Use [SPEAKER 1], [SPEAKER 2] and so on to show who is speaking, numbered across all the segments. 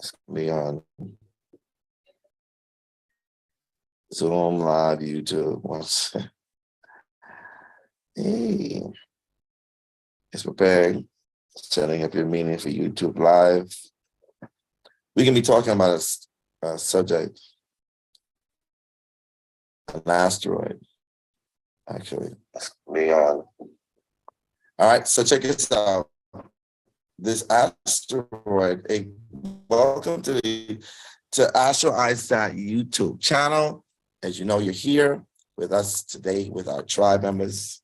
[SPEAKER 1] It's gonna be on Zoom Live, YouTube. Once, hey, it's preparing, setting up your meeting for YouTube Live. We can be talking about a subject, an asteroid, actually. It's gonna be on. All right, so check this out. This asteroid, welcome to Astro Einstein YouTube channel. As you know, you're here with us today with our tribe members.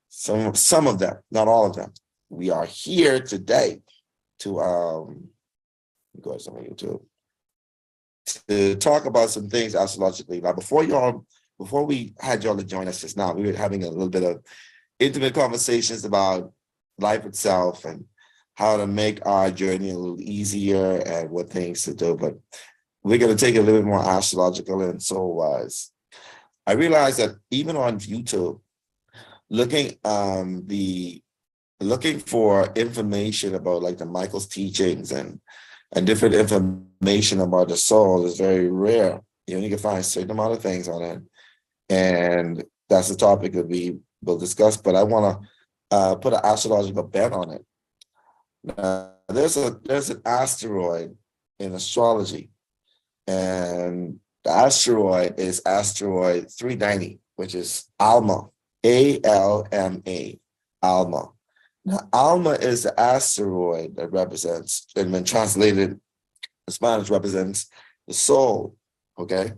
[SPEAKER 1] Some of them, not all of them. We are here today to go to some of YouTube to talk about some things astrologically. Now, before we had y'all to join us just now, we were having a little bit of intimate conversations about life itself and how to make our journey a little easier and what things to do. But we're going to take it a little bit more astrological and soul-wise. I realized that even on YouTube, looking for information about like the Michael's teachings and different information about the soul is very rare. You only can find a certain amount of things on it. And that's the topic that we will discuss. But I want to put an astrological bent on it. There's an asteroid in astrology, and the asteroid is asteroid 390, which is Alma, A-L-M-A, Alma. Now, Alma is the asteroid that represents, and when translated in Spanish, represents the soul, okay?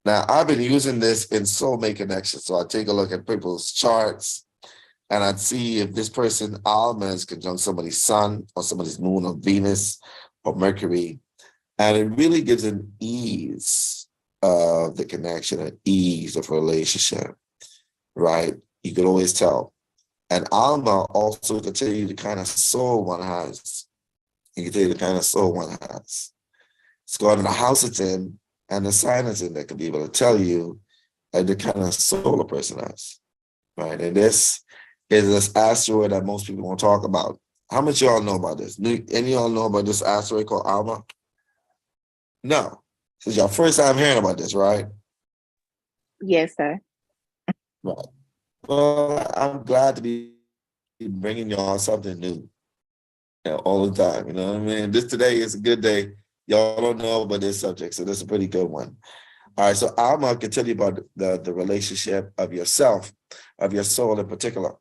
[SPEAKER 1] Now, I've been using this in soulmate connection, so I take a look at people's charts, and I'd see if this person, Alma, is conjunct somebody's sun or somebody's moon or Venus or Mercury. And it really gives an ease of the connection, an ease of a relationship, right? You could always tell. And Alma also can tell you the kind of soul one has. It can tell you the kind of soul one has. It's called in the house it's in and the sign it's in that can be able to tell you the kind of soul a person has, right? And this is this asteroid that most people won't talk about. How much y'all know about this? Any of y'all know about this asteroid called Alma? No. This is your first time hearing about this, right?
[SPEAKER 2] Yes, sir.
[SPEAKER 1] Right. Well, I'm glad to be bringing y'all something new, all the time. You know what I mean? This today is a good day. Y'all don't know about this subject, so this is a pretty good one. All right, so Alma can tell you about the relationship of yourself, of your soul in particular.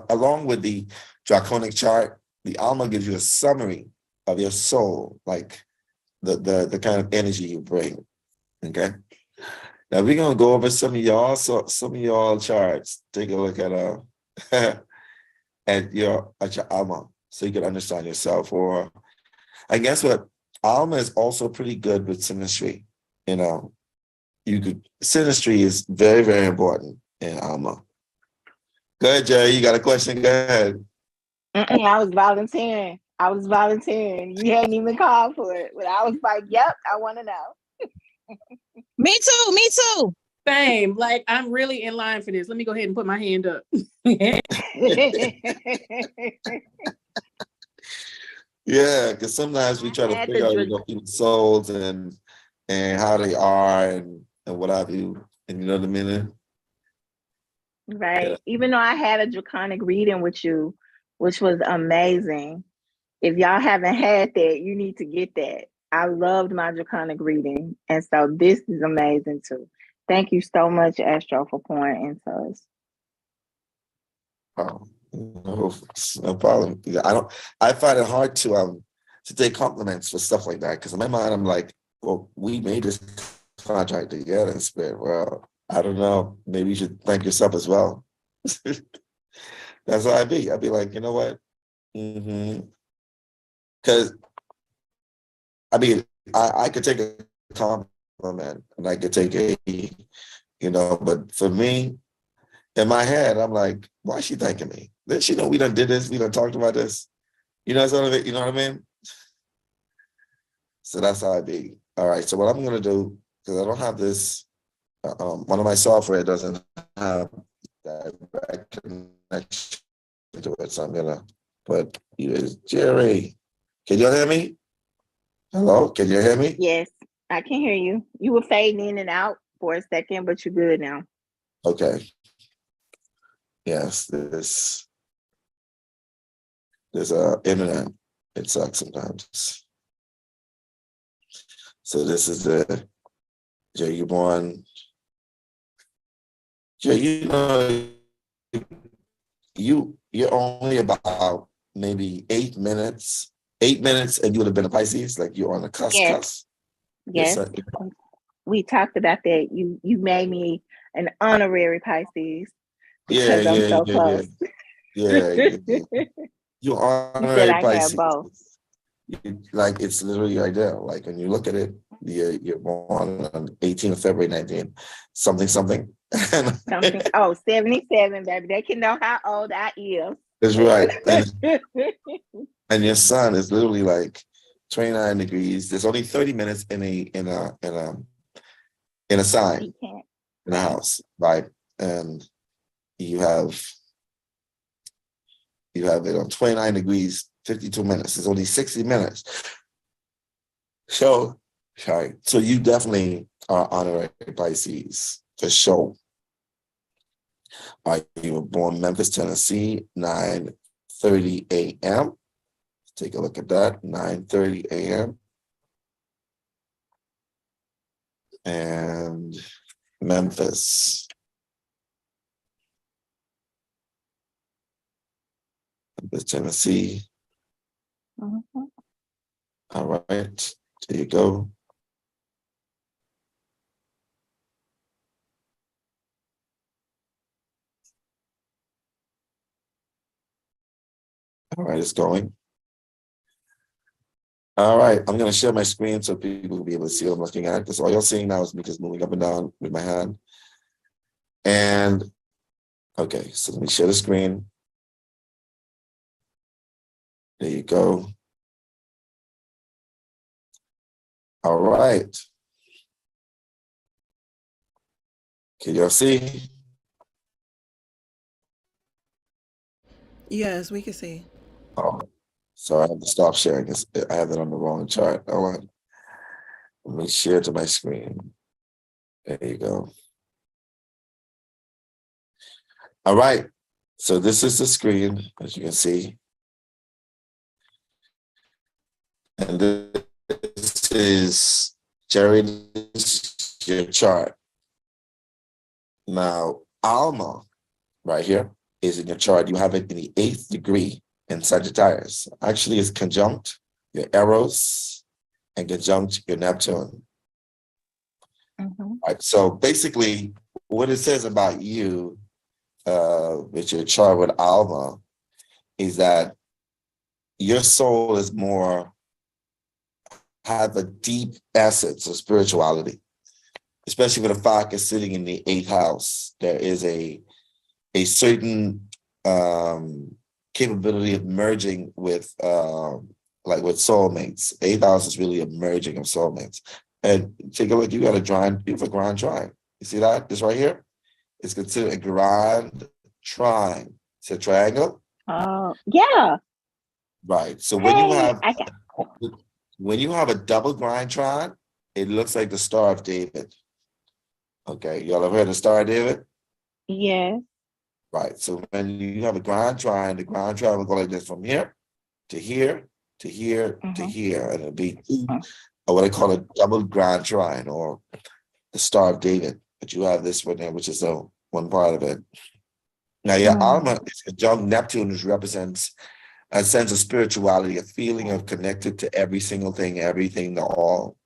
[SPEAKER 1] Along with the draconic chart, the Alma gives you a summary of your soul, like the kind of energy you bring. Okay. Now we're gonna go over some of y'all charts. Take a look at at your Alma so you can understand yourself. Or I guess what Alma is also pretty good with synastry. You know, synastry is very, very important in Alma. Go ahead, Jerry. You got a question? Go ahead.
[SPEAKER 2] I was volunteering. You hadn't even called for it, but I was like, "Yep, I want to know."
[SPEAKER 3] Me too.
[SPEAKER 4] Same. Like, I'm really in line for this. Let me go ahead and put my hand up.
[SPEAKER 1] Yeah, because sometimes we try to figure out people's souls and how they are and what have you. And you know what I mean?
[SPEAKER 2] Right. Yeah. Even though I had a draconic reading with you, which was amazing. If y'all haven't had that, you need to get that. I loved my draconic reading. And so this is amazing too. Thank you so much, Astro, for pouring into us.
[SPEAKER 1] Oh, no problem. I find it hard to take compliments for stuff like that, because in my mind I'm like, well, we made this contract together in spirit. Well, I don't know. Maybe you should thank yourself as well. That's how I'd be. I'd be like, you know what? Because I mean, I could take a compliment and I could take but for me, in my head, I'm like, why is she thanking me? Did she know we done did this? We done talked about this? You know what I mean? So that's how I be. All right. So what I'm going to do, because I don't have this, one of my software doesn't have direct connection to it. So I'm going to put Jerry. Can you hear me? Hello, can you hear me?
[SPEAKER 2] Yes, I can hear you. You were fading in and out for a second, but you're good now.
[SPEAKER 1] Okay. Yes, there's a internet. It sucks sometimes. So this is the Jay, you born. Jay, you're only about maybe 8 minutes. 8 minutes, and you would have been a Pisces, like you're on the cusp.
[SPEAKER 2] Yes.
[SPEAKER 1] Yes.
[SPEAKER 2] Yes. We talked about that. You made me an honorary Pisces
[SPEAKER 1] Yeah,
[SPEAKER 2] because I'm
[SPEAKER 1] yeah,
[SPEAKER 2] so
[SPEAKER 1] yeah,
[SPEAKER 2] close.
[SPEAKER 1] yeah. You're
[SPEAKER 2] You said
[SPEAKER 1] honorary
[SPEAKER 2] I have
[SPEAKER 1] Pisces.
[SPEAKER 2] both.
[SPEAKER 1] Like it's literally ideal. Like when you look at it, you're born on 18th of February 19, something.
[SPEAKER 2] Something. Oh, 77, baby. They can know how old I am.
[SPEAKER 1] That's right. And your sun is literally like 29 degrees. There's only 30 minutes in a sign in a house, right? And you have it on 29 degrees, 52 minutes. It's only 60 minutes. So, sorry. So you definitely are honorary Pisces for sure. You were born Memphis, Tennessee, 9:30 a.m. Take a look at that, 9:30 a.m. And Memphis, Tennessee.
[SPEAKER 2] Mm-hmm.
[SPEAKER 1] All right, there you go. All right, it's going. All right, I'm going to share my screen so people will be able to see what I'm looking at. Because all you're seeing now is me just moving up and down with my hand. And okay, so let me share the screen. There you go. All right. Can y'all see?
[SPEAKER 5] Yes, we can see.
[SPEAKER 1] Oh, so I have to stop sharing this. I have it on the wrong chart. Hold on. Let me share to my screen. There you go. All right. So this is the screen, as you can see. And this is Jerry, this is your chart. Now, Alma, right here, is in your chart. You have it in the 8th degree in Sagittarius. Actually, it's conjunct your Eros and conjunct your Neptune.
[SPEAKER 2] Mm-hmm.
[SPEAKER 1] Right. So basically, what it says about you, with your chart with Alma, is that your soul is more, have a deep essence of spirituality, especially with a Ficus sitting in the 8th house. There is a certain capability of merging with like with soulmates. 8th house is really a merging of soulmates. And take a look, you have a grand trine. You see that? This right here? It's considered a grand trine. It's a triangle.
[SPEAKER 2] Oh, yeah.
[SPEAKER 1] Right. So
[SPEAKER 2] Hey,
[SPEAKER 1] when you have a double grand trine, it looks like the Star of David. Okay, y'all ever heard of the Star of David?
[SPEAKER 2] yes.
[SPEAKER 1] Right. So when you have a grand trine, the grand trine will go like this from here to here to here to
[SPEAKER 2] Mm-hmm.
[SPEAKER 1] here, and it'll be what I call a double grand trine, or the Star of David. But you have this one there, which is the one part of it. Now, your Alma is conjunct Neptune, which represents a sense of spirituality, a feeling of connected to every single thing, everything, the all.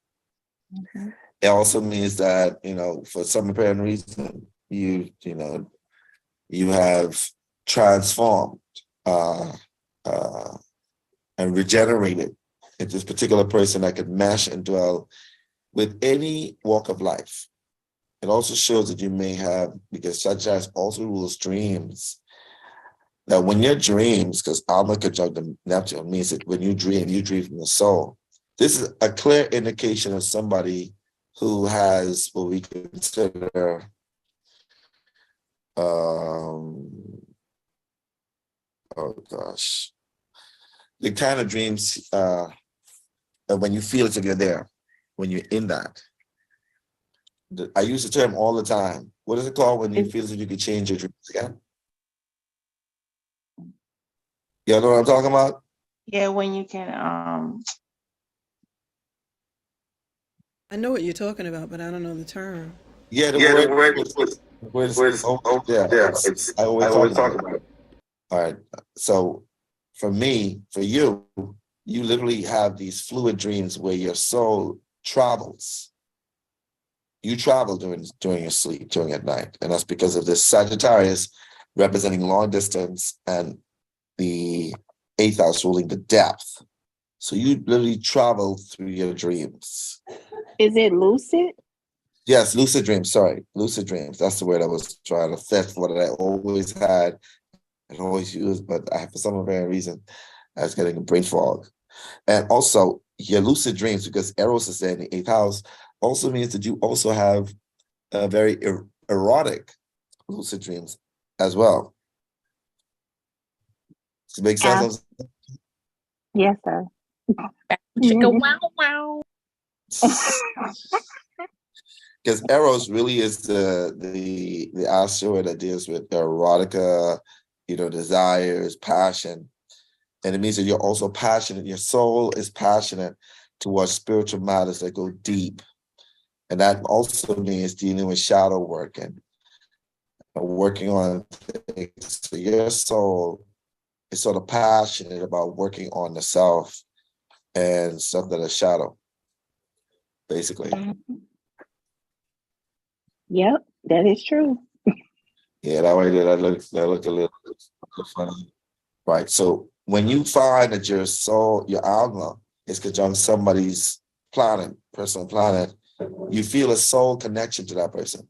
[SPEAKER 2] Mm-hmm.
[SPEAKER 1] It also means that, for some apparent reason, you have transformed and regenerated into this particular person that can mesh and dwell with any walk of life. It also shows that you may have, because Sagittarius also rules dreams, that when your dreams, because Alma conjunct Neptune means that when you dream from the soul. This is a clear indication of somebody who has what we consider oh gosh, the kind of dreams when you feel as if you're there, when you're in that. I use the term all the time. What is it called when you feel as if you could change your dreams again? You know what I'm talking about?
[SPEAKER 5] Yeah, when you can
[SPEAKER 6] I know what you're talking about, but I don't know the term.
[SPEAKER 1] Yeah, the word is oh, yeah, I always talk about it. All right. So for me, for you, you literally have these fluid dreams where your soul travels. You travel during your sleep, during at night. And that's because of this Sagittarius representing long distance and the 8th house ruling the depth. So you literally travel through your dreams.
[SPEAKER 2] Is it lucid?
[SPEAKER 1] Yes, lucid dreams. Sorry, lucid dreams. That's the word I was trying to. That's what I always had and always used, but for some apparent reason, I was getting a brain fog. And also, your lucid dreams, because Eros is there in the 8th house, also means that you also have a very erotic lucid dreams as well. Does it make sense?
[SPEAKER 2] Yes, sir.
[SPEAKER 4] Chicka wow wow.
[SPEAKER 1] Because Eros really is the asteroid that deals with erotica, desires, passion. And it means that you're also passionate. Your soul is passionate towards spiritual matters that go deep. And that also means dealing with shadow work and working on things. So your soul is sort of passionate about working on the self and stuff that is shadow, basically.
[SPEAKER 2] Yep, that is true.
[SPEAKER 1] Yeah, that way that look a little funny. Right. So when you find that your soul, your Alma is conjunct somebody's planet, personal planet, you feel a soul connection to that person.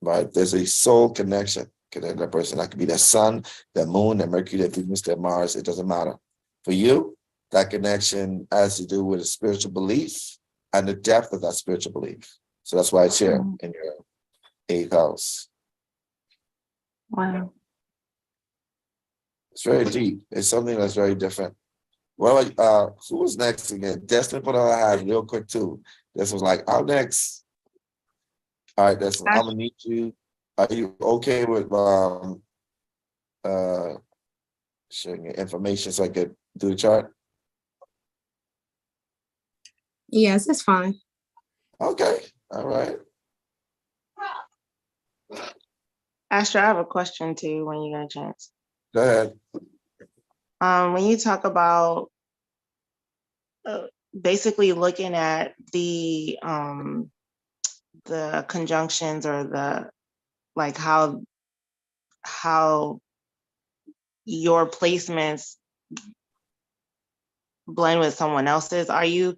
[SPEAKER 1] Right? There's a soul connection to that person. That could be their sun, their moon, their Mercury, their Venus, their Mars. It doesn't matter. For you, that connection has to do with a spiritual belief and the depth of that spiritual belief. So that's why it's here in your 8th house.
[SPEAKER 2] Wow.
[SPEAKER 1] It's very deep. It's something that's very different. Well, who was next again? Destin put on her hand real quick too. This was like, I'm next. All right, Destin, I'm gonna need you. Are you okay with sharing your information so I could do the chart?
[SPEAKER 7] Yes, it's fine.
[SPEAKER 1] Okay, all right.
[SPEAKER 5] Astra, I have a question too when you get a chance.
[SPEAKER 1] Go ahead.
[SPEAKER 5] When you talk about basically looking at the conjunctions or the like how your placements blend with someone else's, are you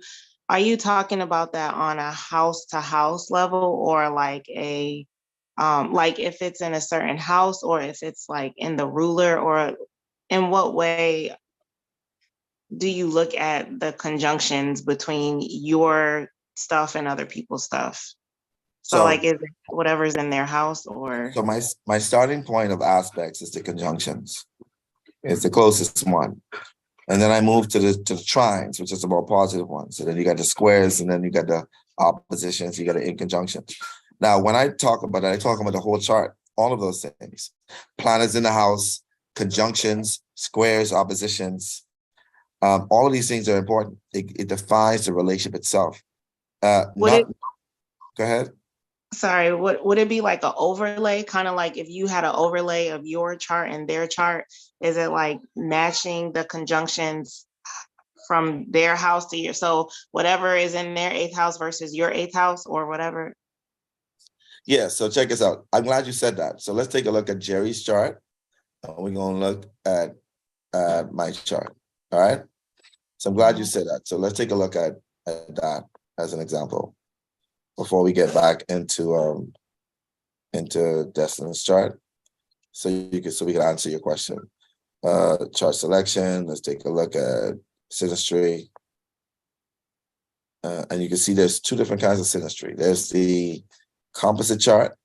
[SPEAKER 5] talking about that on a house to house level, or like a like if it's in a certain house, or if it's like in the ruler, or in what way do you look at the conjunctions between your stuff and other people's stuff? So like, is it whatever's in their house, or?
[SPEAKER 1] So my starting point of aspects is the conjunctions. It's the closest one. And then I move to the trines, which is the more positive ones. And then you got the squares, and then you got the oppositions, you got the inconjunctions. Now, when I talk about it, I talk about the whole chart, all of those things. Planets in the house, conjunctions, squares, oppositions. All of these things are important. It defines the relationship itself. Go ahead.
[SPEAKER 5] Sorry, would it be like an overlay? Kind of like if you had an overlay of your chart and their chart, is it like matching the conjunctions from their house to your, so whatever is in their 8th house versus your 8th house or whatever?
[SPEAKER 1] Yeah, so check this out. I'm glad you said that. So let's take a look at Jerry's chart. We're going to look at my chart. All right. So I'm glad you said that. So let's take a look at that as an example before we get back into Destin's chart. So we can answer your question. Chart selection. Let's take a look at synastry. And you can see there's 2 different kinds of synastry. There's the composite chart,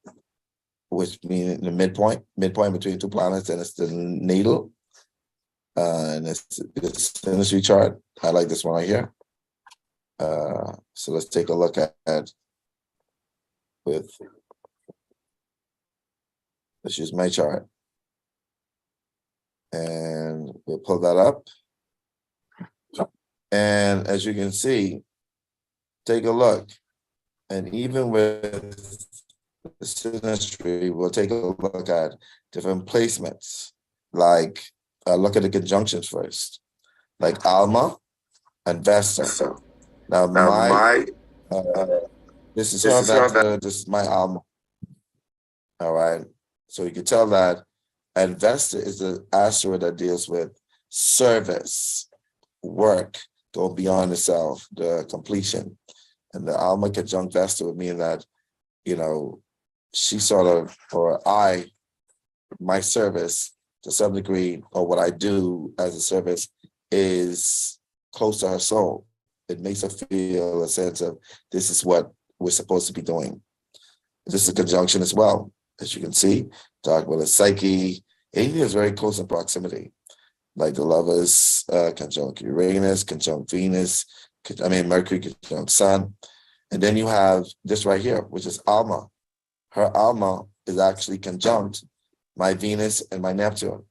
[SPEAKER 1] which means the midpoint between 2 planets, and it's the natal. And it's the synastry chart. I like this one right here. So let's take a look at let's use my chart. And we'll pull that up. And as you can see, take a look. And even with the synastry, we'll take a look at different placements. Like, look at the conjunctions first. Like Alma and Vesta. Now this is her Vesta, this is my Alma. All right. So you can tell that, and Vesta is the asteroid that deals with service, work, go beyond itself, the completion. And the Alma conjunct Vesta would mean that, you know, she sort of, or my service to some degree, or what I do as a service is close to her soul. It makes her feel a sense of this is what we're supposed to be doing. This is a conjunction as well, as you can see. Talk about the psyche. Anything is very close in proximity, like the lovers conjunct Uranus, conjunct Venus, Mercury conjunct Sun. And then you have this right here, which is Alma. Her Alma is actually conjunct my Venus and my Neptune.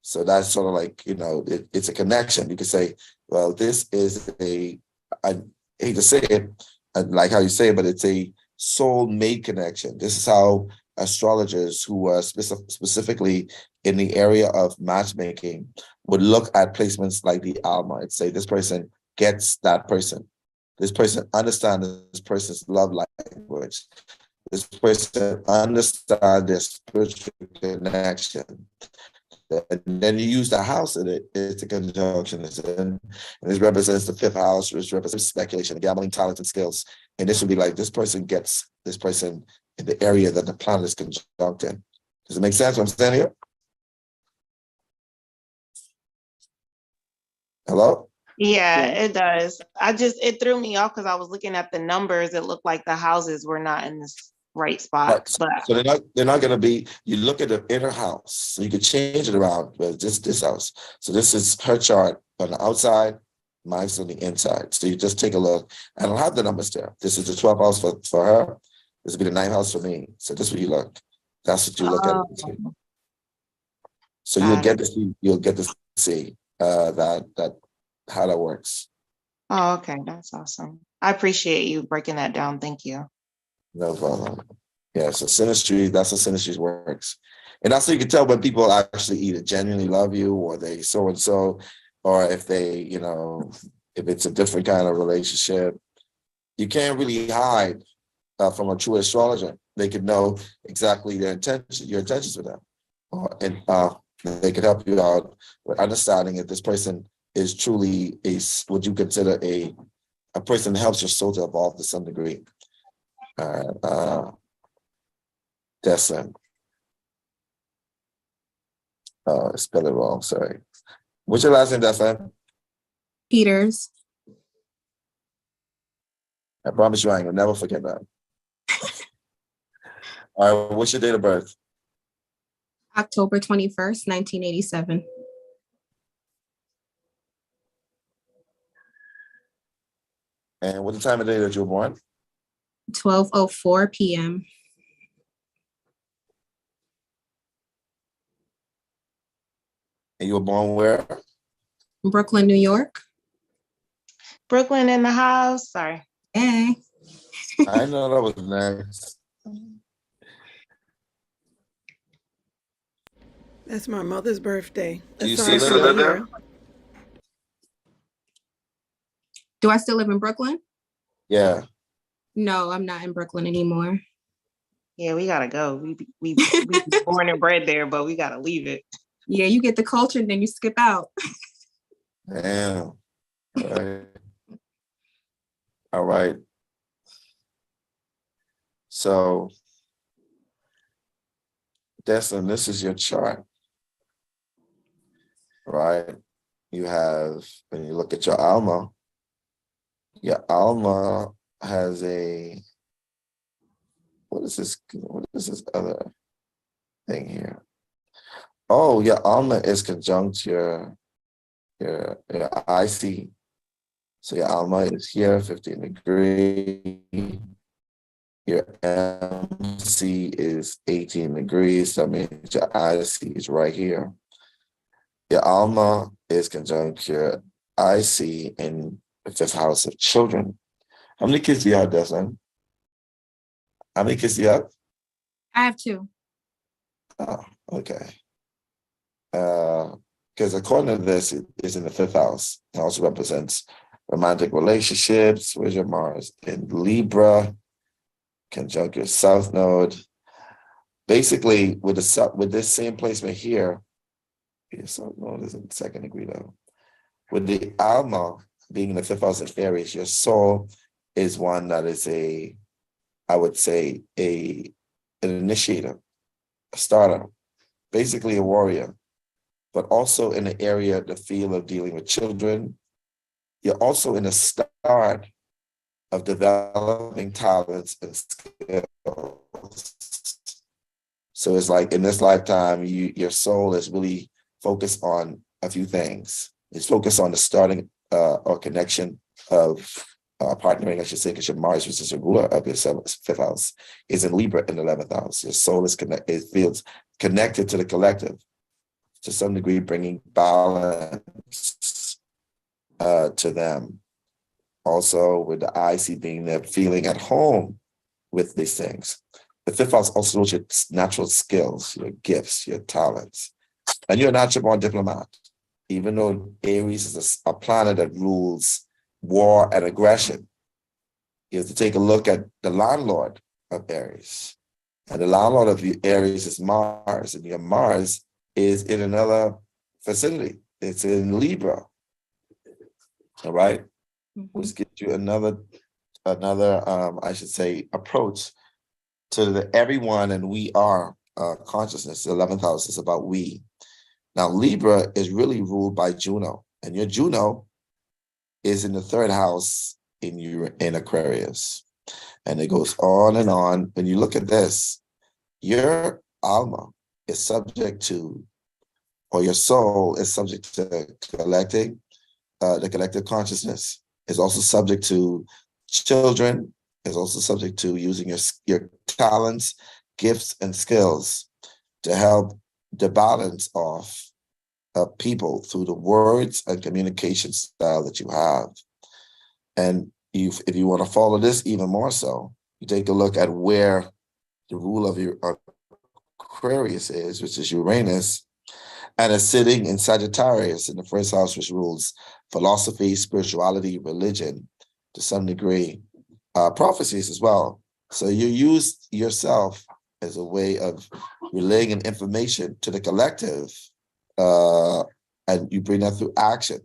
[SPEAKER 1] So that's sort of like, you know, it's a connection. You could say, well, this is I hate to say it, I like how you say it, but it's a soul-mate connection. This is how astrologers who are specifically in the area of matchmaking would look at placements like the Alma and say, this person gets that person. This person understands this person's love language. This person understands their spiritual connection. And then you use the house in it, it's a conjunction. And this represents the fifth house, which represents speculation, gambling, talent, and skills. And this would be like, this person gets this person in the area that the planet is conjunct in. Does it make sense what I'm saying here? Hello?
[SPEAKER 5] Yeah, it does. It threw me off because I was looking at the numbers. It looked like the houses were not in this right spot.
[SPEAKER 1] Right.
[SPEAKER 5] But
[SPEAKER 1] So they're not going to be, you look at the inner house, so you could change it around, but this house. So this is her chart on the outside, mine's on the inside. So you just take a look. I don't have the numbers there. This is the 12th house for her. This will be the 9th house for me. So this is what you look. That's what you look at. So you'll get to see that how that works.
[SPEAKER 5] Oh, okay. That's awesome. I appreciate you breaking that down. Thank you.
[SPEAKER 1] No problem. Yeah, so synastry, that's how synastry works. And that's how you can tell when people actually either genuinely love you or they so-and-so, or if they, you know, if it's a different kind of relationship. You can't really hide from a true astrologer. They could know exactly your intentions with them. And they could help you out with understanding if this person is truly what you consider a person that helps your soul to evolve to some degree. Destin. I spelled it wrong, sorry. What's your last name, Destin?
[SPEAKER 7] Peters.
[SPEAKER 1] I promise you I ain't gonna never forget that. All right, what's your date of birth?
[SPEAKER 7] October 21st, 1987.
[SPEAKER 1] And what the time of day that you were born?
[SPEAKER 7] 12:04 p.m.
[SPEAKER 1] And you were born where?
[SPEAKER 7] Brooklyn, New York.
[SPEAKER 5] Brooklyn in the house. Sorry.
[SPEAKER 7] Hey.
[SPEAKER 1] I know that was next.
[SPEAKER 6] That's my mother's birthday.
[SPEAKER 1] Do you
[SPEAKER 6] That's
[SPEAKER 1] still live there?
[SPEAKER 7] Do I still live in Brooklyn?
[SPEAKER 1] Yeah.
[SPEAKER 7] No, I'm not in Brooklyn anymore.
[SPEAKER 5] Yeah, we gotta go. We born and bred there, but we gotta leave it.
[SPEAKER 7] Yeah, you get the culture and then you skip out.
[SPEAKER 1] Damn. All right. All right. So, Destin, this is your chart, right? You have, when you look at your Alma has what is this other thing here? Oh, your Alma is conjunct your IC. So your Alma is here, 15 degree. Your MC is 18 degrees. That means your IC is right here. Your Alma is conjunct your IC in the 5th house of children. How many kids do you have, Desmond? How many kids do you have?
[SPEAKER 7] I have 2.
[SPEAKER 1] Oh, okay. Because according to this, it is in the 5th house. It also represents romantic relationships. Where's your Mars? In Libra, conjunct your South Node. Basically, with this same placement here, your South Node is in 2nd degree though. With the Alma being in the 5th house of Aries, your soul is one that is I would say, an initiator, a starter, basically a warrior, but also in the area, the field of dealing with children. You're also in the start of developing talents and skills. So it's like in this lifetime, your soul is really focused on a few things. It's focused on the starting or connection of partnering, I should say, because your Mars, which is a ruler of your 5th house, is in Libra in the 11th house. Your soul is it feels connected to the collective, to some degree, bringing balance to them. Also, with the IC being there, feeling at home with these things. The 5th house also shows your natural skills, your gifts, your talents. And you're a natural born diplomat, even though Aries is a planet that rules war and aggression. You have to take a look at the landlord of Aries. And the landlord of Aries is Mars, and your Mars is in another vicinity. It's in Libra. All right? Which gives you another I should say, approach to the everyone and we are consciousness. The 11th house is about we. Now, Libra is really ruled by Juno, and your Juno is in the 3rd house in Aquarius. And it goes on and on. When you look at this, your Alma is subject to, or your soul is subject to collecting, the collective consciousness, is also subject to children, is also subject to using your talents, gifts, and skills to help the balance of people through the words and communication style that you have. And if you want to follow this even more so, you take a look at where the rule of your Aquarius is, which is Uranus, and it's sitting in Sagittarius in the 1st house, which rules philosophy, spirituality, religion, to some degree, prophecies as well. So you use yourself as a way of relaying an information to the collective, and you bring that through action,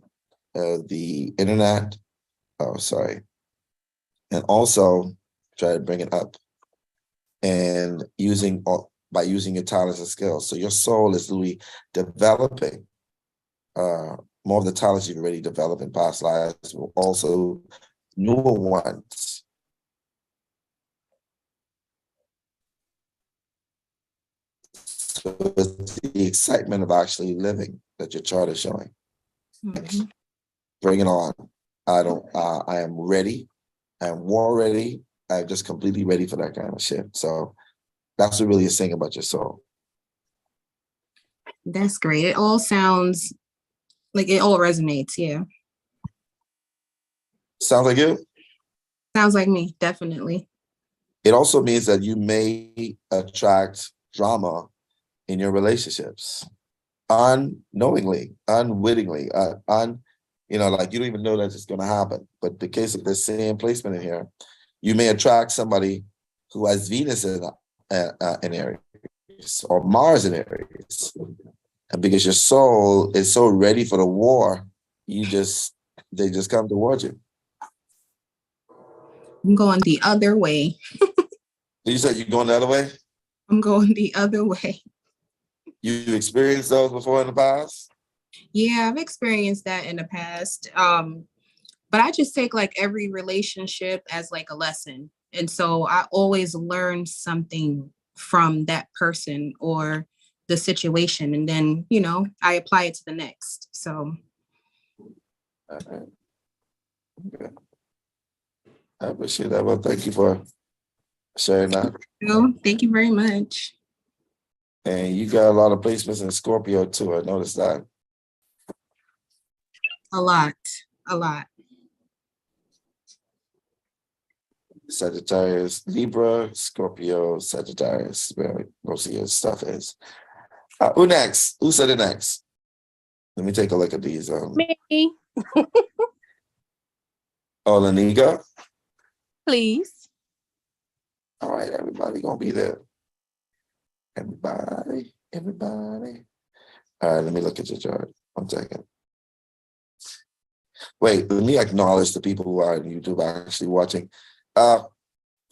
[SPEAKER 1] the internet, and also try to bring it up and by using your talents and skills. So your soul is really developing more of the talents you've already developed in past lives, but also newer ones. So it's the excitement of actually living that your chart is showing.
[SPEAKER 7] Mhm.
[SPEAKER 1] Bring it on. I am ready. I am war ready. I'm just completely ready for that kind of shit. So that's what really is saying about your soul.
[SPEAKER 7] That's great. It all sounds like it all resonates. Yeah.
[SPEAKER 1] Sounds like you?
[SPEAKER 7] Sounds like me, definitely.
[SPEAKER 1] It also means that you may attract drama in your relationships unknowingly, unwittingly, like you don't even know that it's going to happen. But the case of the same placement in here, you may attract somebody who has Venus in Aries or Mars in Aries. And because your soul is so ready for the war, they just come towards you.
[SPEAKER 7] I'm going the other way.
[SPEAKER 1] You said you're going the other way?
[SPEAKER 7] I'm going the other way.
[SPEAKER 1] You experienced those before in the past?
[SPEAKER 7] Yeah, I've experienced that in the past. But I just take like every relationship as like a lesson. And so I always learn something from that person or the situation. And then, I apply it to the next. So.
[SPEAKER 1] Okay. Okay. I appreciate that. Well, thank you for sharing that.
[SPEAKER 7] No, thank you very much.
[SPEAKER 1] And you got a lot of placements in Scorpio too. I noticed that.
[SPEAKER 7] A lot, a lot.
[SPEAKER 1] Sagittarius, Libra, Scorpio, Sagittarius, where most of your stuff is. Who next? Who said it next? Let me take a look at these.
[SPEAKER 4] Me,
[SPEAKER 1] Oh, Laniga.
[SPEAKER 4] please.
[SPEAKER 1] All right, everybody gonna be there. Everybody. All right, let me look at your chart. 1 second. Wait, let me acknowledge the people who are on YouTube actually watching. For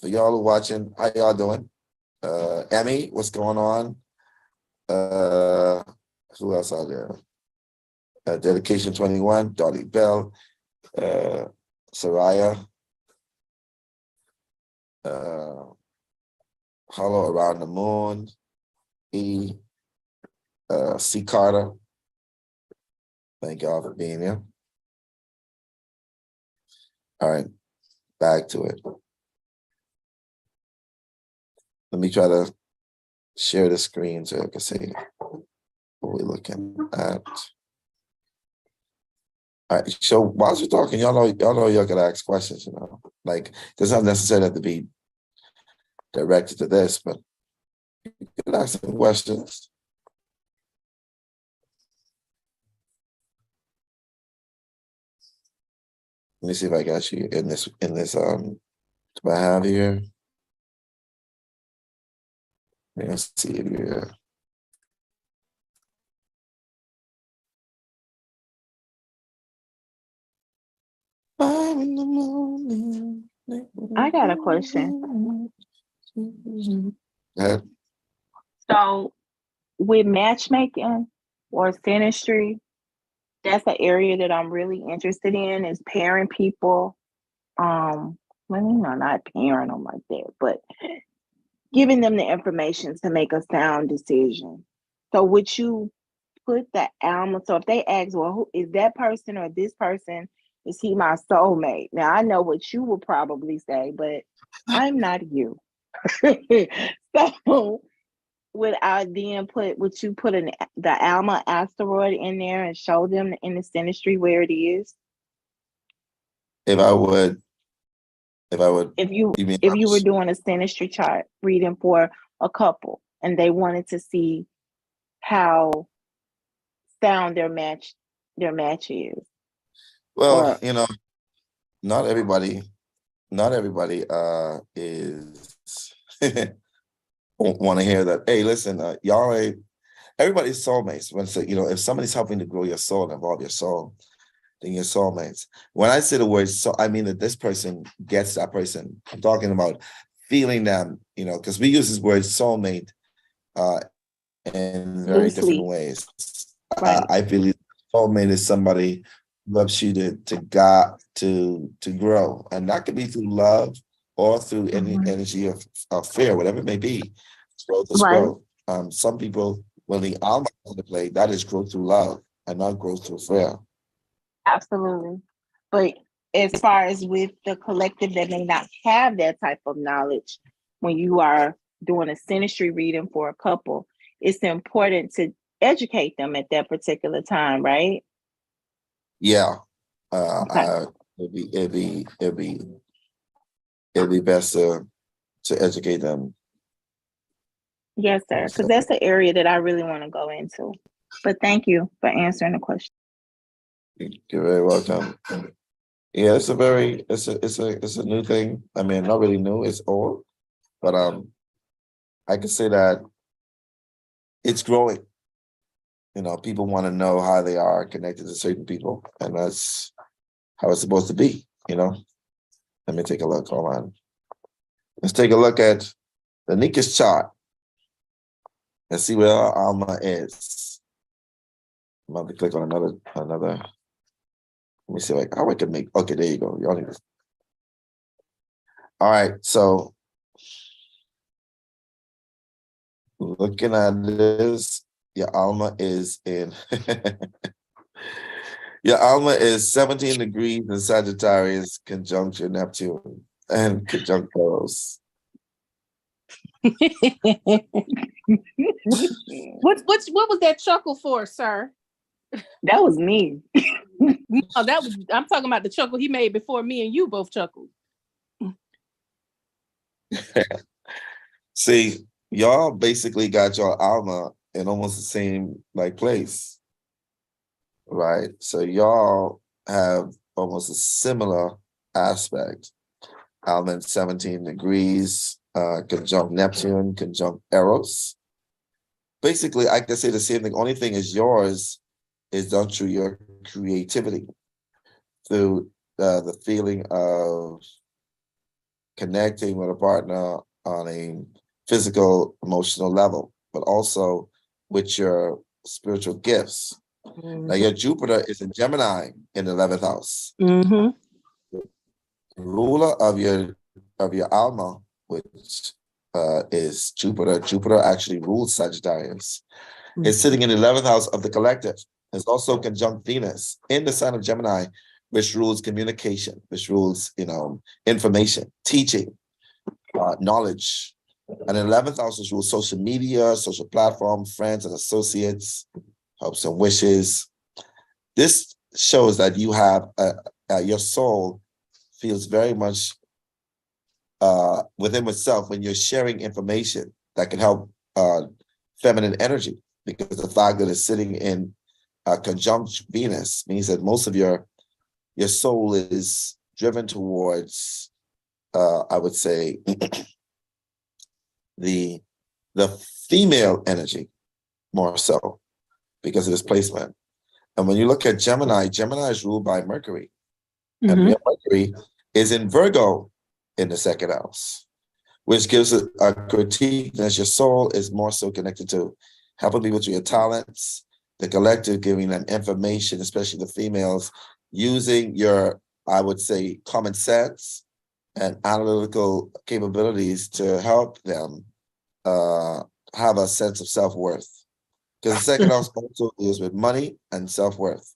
[SPEAKER 1] y'all who are watching, how y'all doing? Emmy, what's going on? Who else out there? Dedication 21, Dottie Bell, Soraya, Hollow Around the Moon, E, C. Carter. Thank y'all for being here. All right, back to it. Let me try to share the screen so I can see what we're looking at. All right, so while you're talking, y'all can ask questions, you know. Like, it doesn't necessarily have to be directed to this, but you can ask some questions. Let me see if I got you in this do I have here? Let's see here. I'm in the morning.
[SPEAKER 2] I got a question.
[SPEAKER 1] Yeah.
[SPEAKER 2] So with matchmaking or synastry, that's an area that I'm really interested in, is pairing people. Well, you know, not pairing them like that, but giving them the information to make a sound decision. So would you put the Alma, so if they ask, well, who is that person or this person? Is he my soulmate? Now I know what you will probably say, but I'm not you. So would you put the Alma asteroid in there and show them in the synastry where it is?
[SPEAKER 1] If I would,
[SPEAKER 2] If you
[SPEAKER 1] you mean
[SPEAKER 2] were doing a synastry chart reading for a couple and they wanted to see how sound their match is.
[SPEAKER 1] well,
[SPEAKER 2] Or
[SPEAKER 1] you know, not everybody is want to hear that. Hey, listen, y'all ain't everybody's soulmates. When you know, if somebody's helping to grow your soul, involve your soul, then your soulmates. When I say the word so, I mean that this person gets that person. I'm talking about feeling them, you know, because we use this word soulmate in very
[SPEAKER 2] loosely,
[SPEAKER 1] different ways.
[SPEAKER 2] right?
[SPEAKER 1] I believe soulmate is somebody who helps you to grow, and that could be through love or through any energy of fear, whatever it may be. Growth is
[SPEAKER 2] Right.
[SPEAKER 1] growth. Some people, when the Alma comes into play, that is growth through love and not growth through fear.
[SPEAKER 2] Absolutely. But as far as with the collective that may not have that type of knowledge, when you are doing a synastry reading for a couple, it's important to educate them at that particular time, right?
[SPEAKER 1] Yeah.
[SPEAKER 2] Okay.
[SPEAKER 1] It'd be best to educate them.
[SPEAKER 2] Yes, sir. Because that's the area that I really want to go into. But thank you for answering the question.
[SPEAKER 1] You're very welcome. Yeah, it's a new thing. I mean, not really new, it's old, but I can say that it's growing. You know, people want to know how they are connected to certain people, and that's how it's supposed to be, you know. Let me take a look. Hold on. Let's take a look at the Nika's chart and see where our Alma is. I'm about to click on another. Let me see how I can make. Okay, there you go. Y'all need this. All right, so looking at this, your Alma is in Your Alma is 17 degrees in Sagittarius, conjunct your Neptune and conjunct Eros.
[SPEAKER 4] What was that chuckle for, sir?
[SPEAKER 2] That was me.
[SPEAKER 4] Oh, I'm talking about the chuckle he made before me and you both chuckled.
[SPEAKER 1] See, y'all basically got your Alma in almost the same like place, right? So y'all have almost a similar aspect. Alma in 17 degrees, conjunct Neptune, conjunct Eros. Basically, I can say the same thing. Only thing is yours is done through your creativity, through the feeling of connecting with a partner on a physical, emotional level, but also with your spiritual gifts. Now, your Jupiter is in Gemini in the 11th house.
[SPEAKER 4] Mm-hmm.
[SPEAKER 1] Ruler of your Alma, which is Jupiter. Jupiter actually rules Sagittarius. It's sitting in the 11th house of the collective. It's also conjunct Venus in the sign of Gemini, which rules communication, which rules, information, teaching, knowledge. And the 11th house is rules social media, social platform, friends and associates, hopes and wishes. This shows that you have your soul feels very much within itself when you're sharing information that can help feminine energy, because the fact that it's sitting in conjunct Venus means that most of your soul is driven towards, I would say, the female energy more so because of this placement. And when you look at Gemini, Gemini is ruled by Mercury.
[SPEAKER 4] Mm-hmm.
[SPEAKER 1] And Mercury is in Virgo in the 2nd house, which gives a critique that your soul is more so connected to helping people with your talents, the collective giving them information, especially the females, using your, I would say, common sense and analytical capabilities to help them have a sense of self-worth. Because the 2nd house also deals with money and self-worth.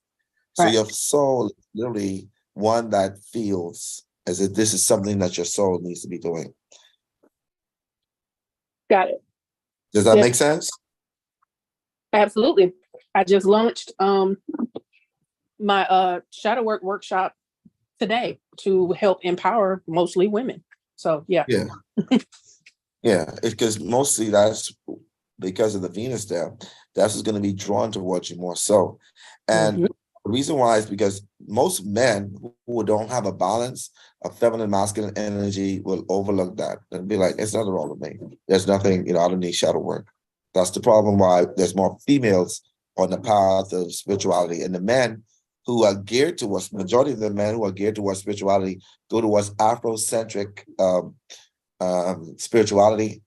[SPEAKER 1] So
[SPEAKER 4] Right.
[SPEAKER 1] your soul is literally one that feels as if this is something that your soul needs to be doing.
[SPEAKER 4] Got it.
[SPEAKER 1] Does that
[SPEAKER 4] Yeah.
[SPEAKER 1] make sense?
[SPEAKER 4] Absolutely. I just launched my shadow work workshop today to help empower mostly women. So yeah.
[SPEAKER 1] Yeah. Yeah, it's because mostly that's because of the Venus there. That's what's going to be drawn towards you more so. And the reason why is because most men who don't have a balance of feminine, masculine energy will overlook that and be like, it's nothing wrong with me. There's nothing, I don't need shadow work. That's the problem why there's more females on the path of spirituality. And the men who are geared towards, majority of the men who are geared towards spirituality go towards Afrocentric spirituality,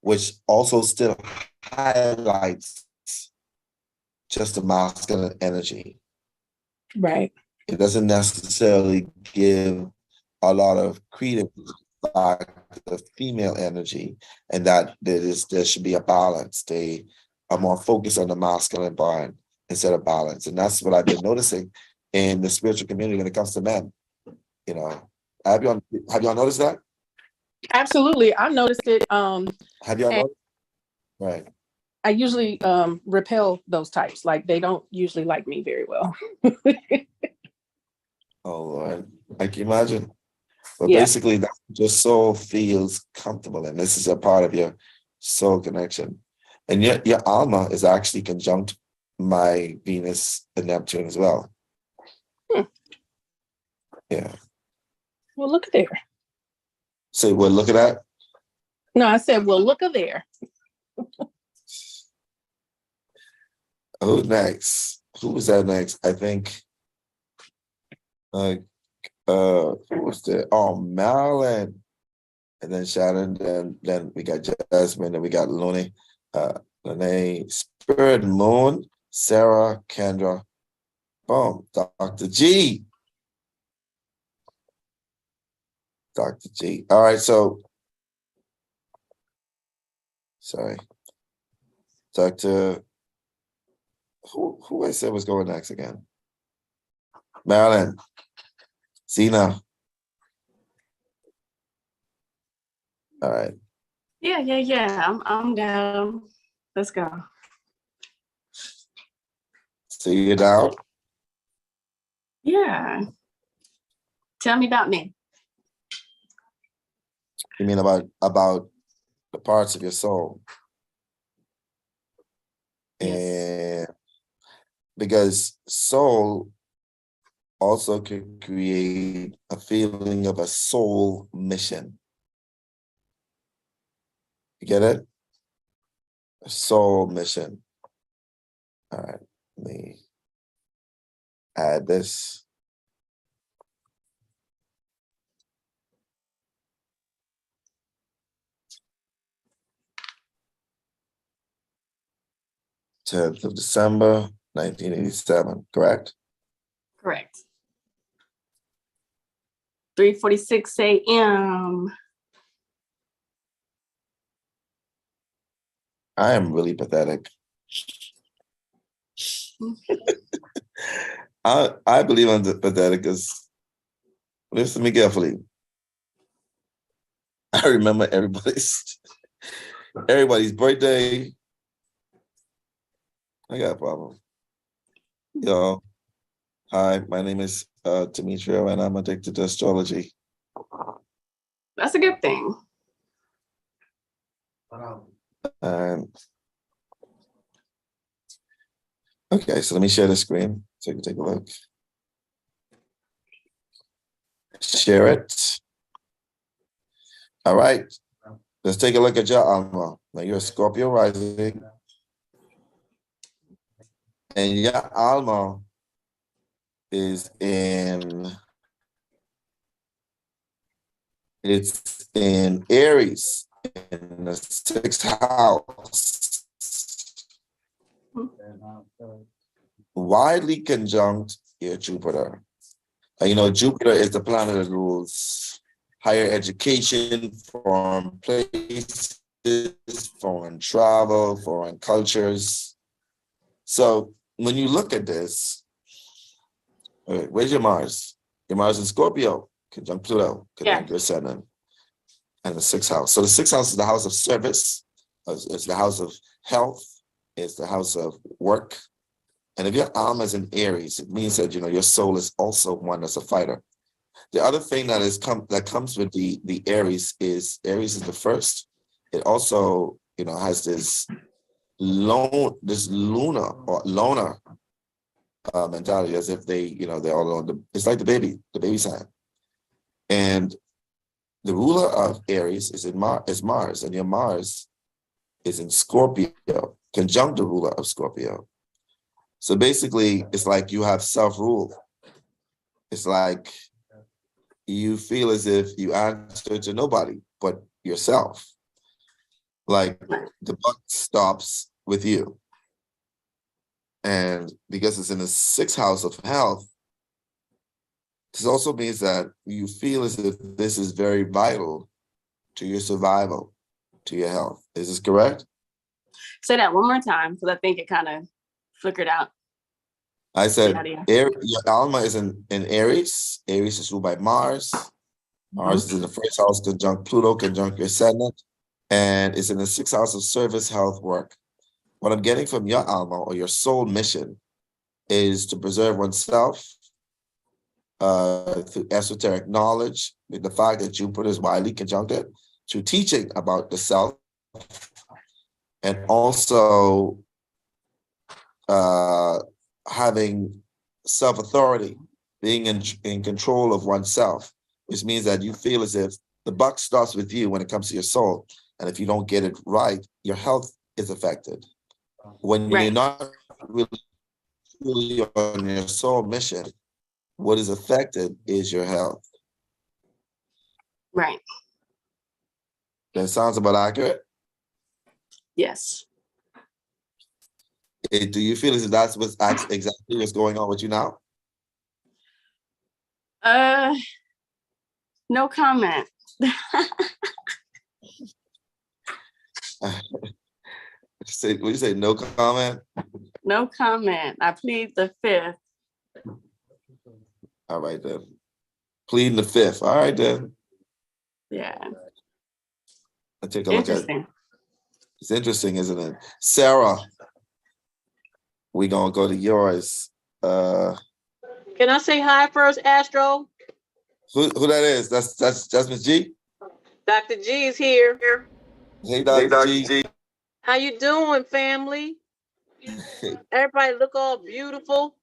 [SPEAKER 1] which also still highlights just the masculine energy.
[SPEAKER 4] Right.
[SPEAKER 1] It doesn't necessarily give a lot of credence to the female energy, and that there should be a balance. They are more focused on the masculine part instead of balance. And that's what I've been noticing in the spiritual community when it comes to men. Have y'all noticed that?
[SPEAKER 4] Absolutely. I've noticed it.
[SPEAKER 1] Have y'all noticed? Right.
[SPEAKER 4] I usually repel those types. Like they don't usually like me very well.
[SPEAKER 1] Oh Lord, I can imagine. But
[SPEAKER 4] Yeah.
[SPEAKER 1] basically, that's what your soul feels comfortable in. This is a part of your soul connection. And yet your Alma is actually conjunct my Venus and Neptune as well. Yeah.
[SPEAKER 4] Well, look at there.
[SPEAKER 1] So we're looking at.
[SPEAKER 4] No, I said, well, look at there.
[SPEAKER 1] Who's next? Who was that next? I think. Who was there? Oh, Marilyn. And then Shannon, then we got Jasmine, then we got Lonnie, Lene, Spirit, Moon, Sarah, Kendra, boom, Dr. G. Dr. G. All right, so sorry. Dr. Who I said was going next again? Marilyn, Zena. All right.
[SPEAKER 8] Yeah. I'm down. Let's go.
[SPEAKER 1] So you're down?
[SPEAKER 8] Yeah. Tell me about me.
[SPEAKER 1] You mean about the parts of your soul?
[SPEAKER 8] Yes.
[SPEAKER 1] And because soul also can create a feeling of a soul mission. You get it? A soul mission. All right, let me add this. Tenth of December, 1987, correct?
[SPEAKER 8] Correct. 3:46 a.m.
[SPEAKER 1] I am really pathetic. I believe I'm pathetic because, listen to me carefully. I remember everybody's birthday. I got a problem. Yo, hi, my name is Demetrio, and I'm addicted to astrology.
[SPEAKER 8] That's a good thing.
[SPEAKER 1] And okay, so let me share the screen so you can take a look. Share it. All right, let's take a look at your Alma. Now you're a Scorpio rising, and your Alma is it's in Aries in the 6th house. Widely conjunct your Jupiter. You know, Jupiter is the planet that rules higher education, foreign places, foreign travel, foreign cultures. So when you look at this, where's your Mars? Your Mars in Scorpio, conjunct Pluto, conjunct your Saturn, and the 6th house. So the 6th house is the house of service, it's the house of health, it's the house of work. And if your Alma is in Aries, it means that, you know, your soul is also one that's a fighter. The other thing that comes with the Aries is the first. It also, you know, has this lunar mentality, as if they, you know, they're all on it's like the baby sign. And the ruler of Aries is Mars, and your Mars is in Scorpio, conjunct the ruler of Scorpio. So basically, it's like you have self-rule. It's like you feel as if you answer to nobody but yourself. Like the buck stops with you. And because it's in the 6th house of health, this also means that you feel as if this is very vital to your survival, to your health. Is this correct?
[SPEAKER 8] Say that one more time, because I think it kind of flickered out.
[SPEAKER 1] I said, your Alma is in Aries. Aries is ruled by Mars. Mars is in the 1st house, conjunct Pluto, conjunct your ascendant. And it's in the 6th house of service, health, work. What I'm getting from your Alma or your soul mission is to preserve oneself through esoteric knowledge, with the fact that Jupiter is widely conjuncted, through teaching about the self, and also having self-authority, being in control of oneself, which means that you feel as if the buck starts with you when it comes to your soul. And if you don't get it right, your health is affected. When you're not really on your soul mission, what is affected is your health.
[SPEAKER 8] Right.
[SPEAKER 1] That sounds about accurate?
[SPEAKER 8] Yes.
[SPEAKER 1] Do you feel as if that's exactly what's going on with you now?
[SPEAKER 8] No comment.
[SPEAKER 1] What do you say? No comment?
[SPEAKER 8] No comment. I plead the 5th.
[SPEAKER 1] All right then. Pleading the fifth. All right then.
[SPEAKER 8] Yeah.
[SPEAKER 1] I'll take a look at it.
[SPEAKER 8] Interesting.
[SPEAKER 1] It's interesting, isn't it? Sarah, we gonna go to yours.
[SPEAKER 9] Can I say hi first, Astro?
[SPEAKER 1] Who that is? That's Miss G.
[SPEAKER 9] Dr. G is here.
[SPEAKER 1] Hey, Dr. G.
[SPEAKER 9] How you doing, family? Everybody look all beautiful.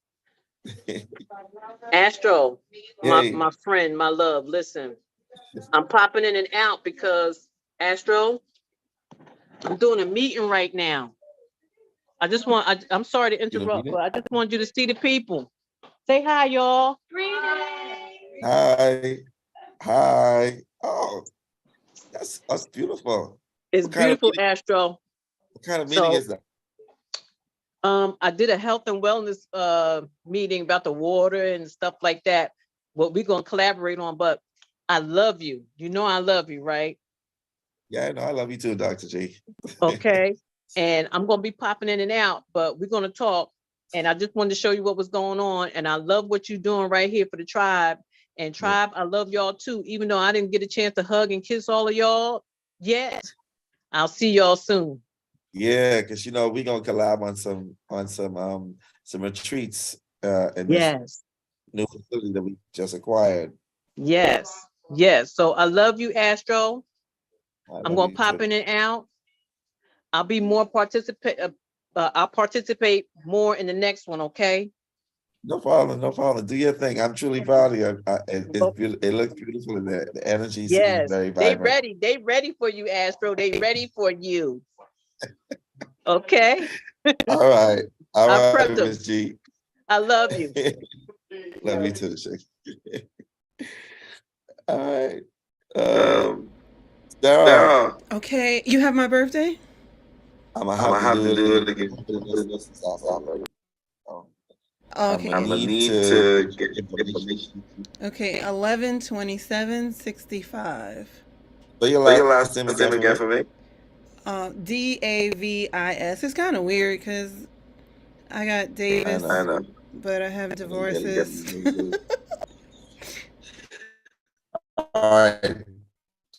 [SPEAKER 9] Astro,
[SPEAKER 1] Hey.
[SPEAKER 9] my friend, my love, listen. I'm popping in and out because, Astro, I'm doing a meeting right now. I'm sorry to interrupt, but I just want you to see the people. Say hi, y'all.
[SPEAKER 1] Hi. Oh, that's beautiful.
[SPEAKER 9] It's beautiful, Astro.
[SPEAKER 1] What kind of meeting is that?
[SPEAKER 9] I did a health and wellness meeting about the water and stuff like that. What we're gonna collaborate on, but I love you. You know I love you, right?
[SPEAKER 1] Yeah, I know. I love you too, Dr. G.
[SPEAKER 9] Okay. And I'm gonna be popping in and out, but we're gonna talk. And I just wanted to show you what was going on. And I love what you're doing right here for the tribe. And tribe, I love y'all too. Even though I didn't get a chance to hug and kiss all of y'all yet, I'll see y'all soon.
[SPEAKER 1] Yeah, because we're gonna collab on some retreats in this new facility that we just acquired.
[SPEAKER 9] Yes. So I love you, Astro. I'm gonna pop in and out. I'll be more I'll participate more in the next one, okay?
[SPEAKER 1] No problem. Do your thing. I'm truly proud of you. It looks beautiful in there. The energy seems very vibrant.
[SPEAKER 9] They ready for you, Astro. They ready for you. Okay.
[SPEAKER 1] All right, Miss G.
[SPEAKER 9] I love you.
[SPEAKER 1] Love you too, Shake. All right. Sarah.
[SPEAKER 6] Okay, you have my birthday?
[SPEAKER 1] I'm gonna have to do it again.
[SPEAKER 6] Okay.
[SPEAKER 1] I'm gonna need to get information.
[SPEAKER 6] Okay, 11/27/65.
[SPEAKER 1] So your last name again for me?
[SPEAKER 6] Davis. It's kind of weird because I got Davis,
[SPEAKER 1] I know.
[SPEAKER 6] but I have divorces.
[SPEAKER 1] All right.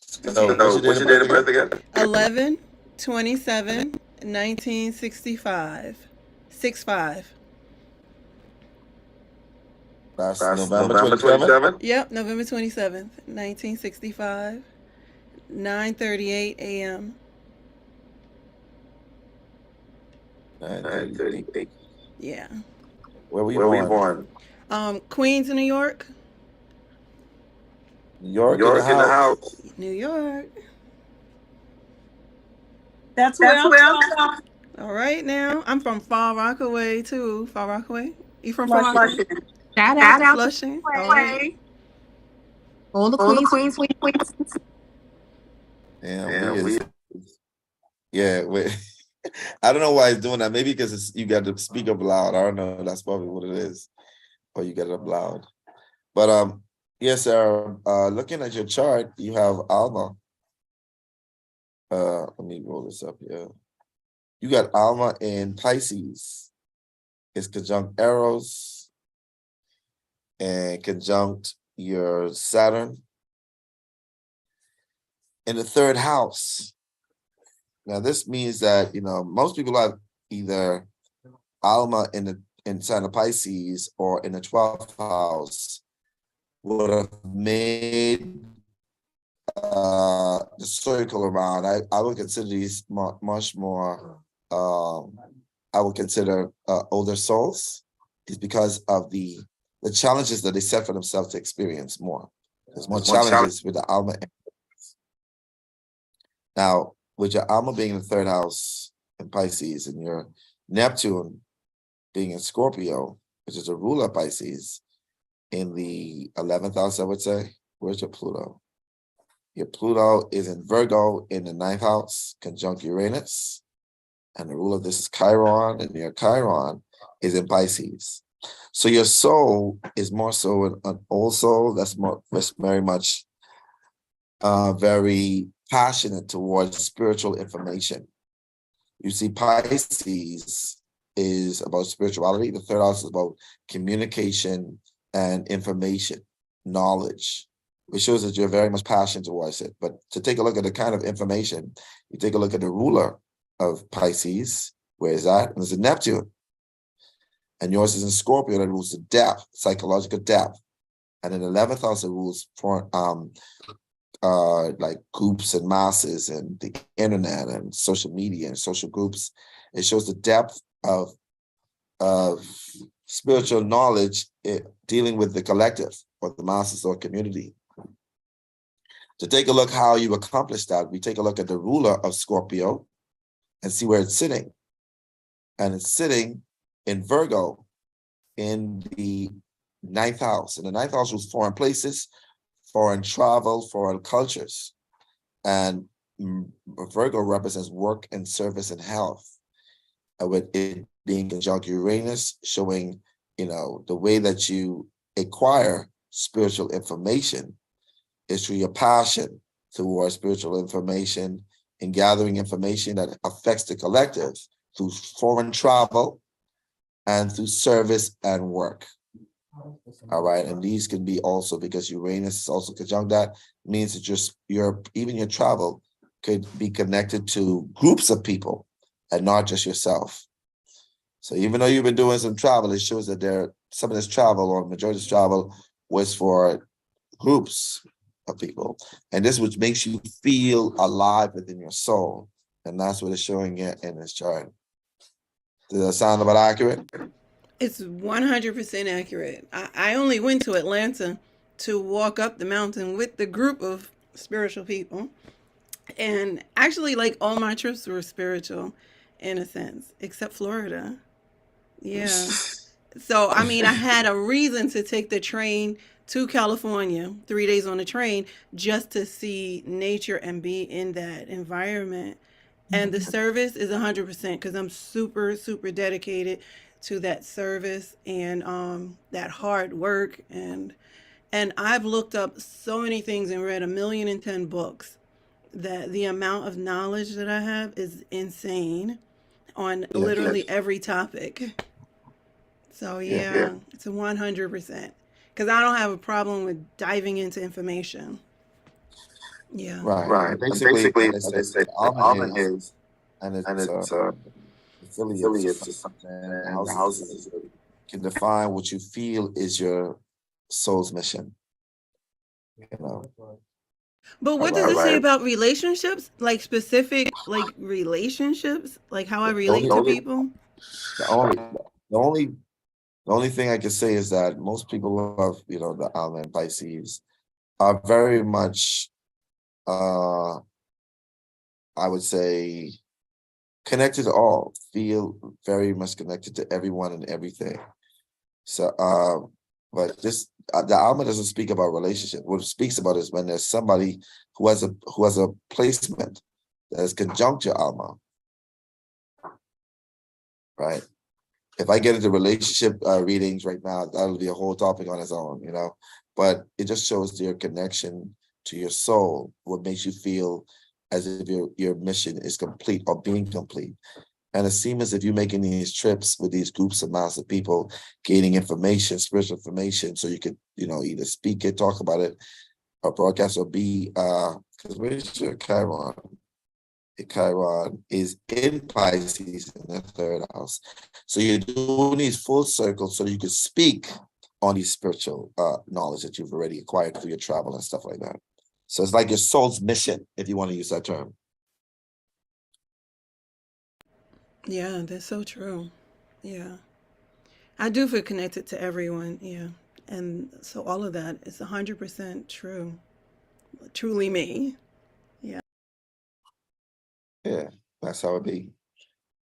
[SPEAKER 1] So what's your date of birth again?
[SPEAKER 6] 11/27/1965. 65.
[SPEAKER 1] That's November 27th?
[SPEAKER 6] Yep, November 27th, 1965. 9:38 a.m.
[SPEAKER 1] 9:38.
[SPEAKER 6] Yeah.
[SPEAKER 1] Where were you born?
[SPEAKER 6] Queens, New York.
[SPEAKER 1] New York in the house.
[SPEAKER 6] New York.
[SPEAKER 3] That's where I'm from.
[SPEAKER 6] All right now. I'm from Far Rockaway too. Far Rockaway? You from Far Rockaway?
[SPEAKER 7] Shout out
[SPEAKER 6] Flushing. All right.
[SPEAKER 7] all the queens.
[SPEAKER 1] Yeah, I don't know why it's doing that. Maybe because you got to speak up loud. I don't know. That's probably what it is. Or you get it up loud. But yes, Sarah, looking at your chart, you have Alma. Let me roll this up here. You got Alma in Pisces. It's conjunct Eros and conjunct your Saturn in the third house. Now, this means that, most people have either Alma in sign of Pisces or in the 12th house would have made the circle around. I would consider these much more, I would consider older souls. It's because of the challenges that they set for themselves to experience more. There's more challenges with the Alma. Now, with your Alma being in the third house in Pisces and your Neptune being in Scorpio, which is a ruler of Pisces, in the 11th house, I would say. Where's your Pluto? Your Pluto is in Virgo in the 9th house, conjunct Uranus. And the ruler of this is Chiron, and your Chiron is in Pisces. So your soul is more so an old soul that's very much very passionate towards spiritual information. You see, Pisces is about spirituality. The third house is about communication and information, knowledge. It shows that you're very much passionate towards it. But to take a look at the kind of information, you take a look at the ruler of Pisces. Where is that? And it's in Neptune. And yours is in Scorpio that rules the depth, psychological depth. And in the 11th house, it rules for like groups and masses and the internet and social media and social groups. It shows the depth of spiritual knowledge dealing with the collective or the masses or community. To take a look how you accomplish that, we take a look at the ruler of Scorpio and see where it's sitting. And it's sitting in Virgo in the 9th house. And the 9th house was foreign places, foreign travel, foreign cultures. And Virgo represents work and service and health. With it being conjunct Uranus, showing, the way that you acquire spiritual information is through your passion towards spiritual information and gathering information that affects the collective through foreign travel and through service and work. All right, and these can be also, because Uranus is also conjunct that, means that even your travel could be connected to groups of people and not just yourself. So even though you've been doing some travel, it shows that some of this travel or majority of this travel was for groups of people. And this which makes you feel alive within your soul. And that's what it's showing in this chart. Does that sound about accurate?
[SPEAKER 6] It's 100% accurate. I only went to Atlanta to walk up the mountain with the group of spiritual people. And actually, like, all my trips were spiritual in a sense, except Florida. Yeah. So, I mean, I had a reason to take the train to California, 3 days on the train, just to see nature and be in that environment. And the service is 100% because I'm super, super dedicated to that service and that hard work. And I've looked up so many things and read 1,010 books that the amount of knowledge that I have is insane on literally every topic. So yeah, it's a 100% because I don't have a problem with diving into information. Yeah.
[SPEAKER 1] Right. Basically, as I said, Alma is, and it's affiliates to something, and the houses can define what you feel is your soul's mission.
[SPEAKER 6] But what does it say about relationships? Like specific, like relationships, like how I relate to people.
[SPEAKER 1] The only thing I can say is that most people who have, the Alma and Pisces are very much, I would say, connected to all, feel very much connected to everyone and everything. So, but the Alma doesn't speak about relationship. What it speaks about is when there's somebody who has a placement that is conjunct your Alma, right? If I get into relationship readings right now, that'll be a whole topic on its own, But it just shows your connection to your soul, what makes you feel as if your mission is complete or being complete. And it seems as if you're making these trips with these groups of mass of people, gaining information, spiritual information, so you could, either speak it, talk about it, or broadcast, or be, because where's your Chiron? Chiron is in Pisces in the 3rd house. So you're doing these full circles so you can speak on these spiritual knowledge that you've already acquired through your travel and stuff like that. So it's like your soul's mission, if you want to use that term.
[SPEAKER 6] Yeah, that's so true. Yeah. I do feel connected to everyone. Yeah. And so all of that is 100% true. Truly me. Yeah.
[SPEAKER 1] Yeah, that's how it be.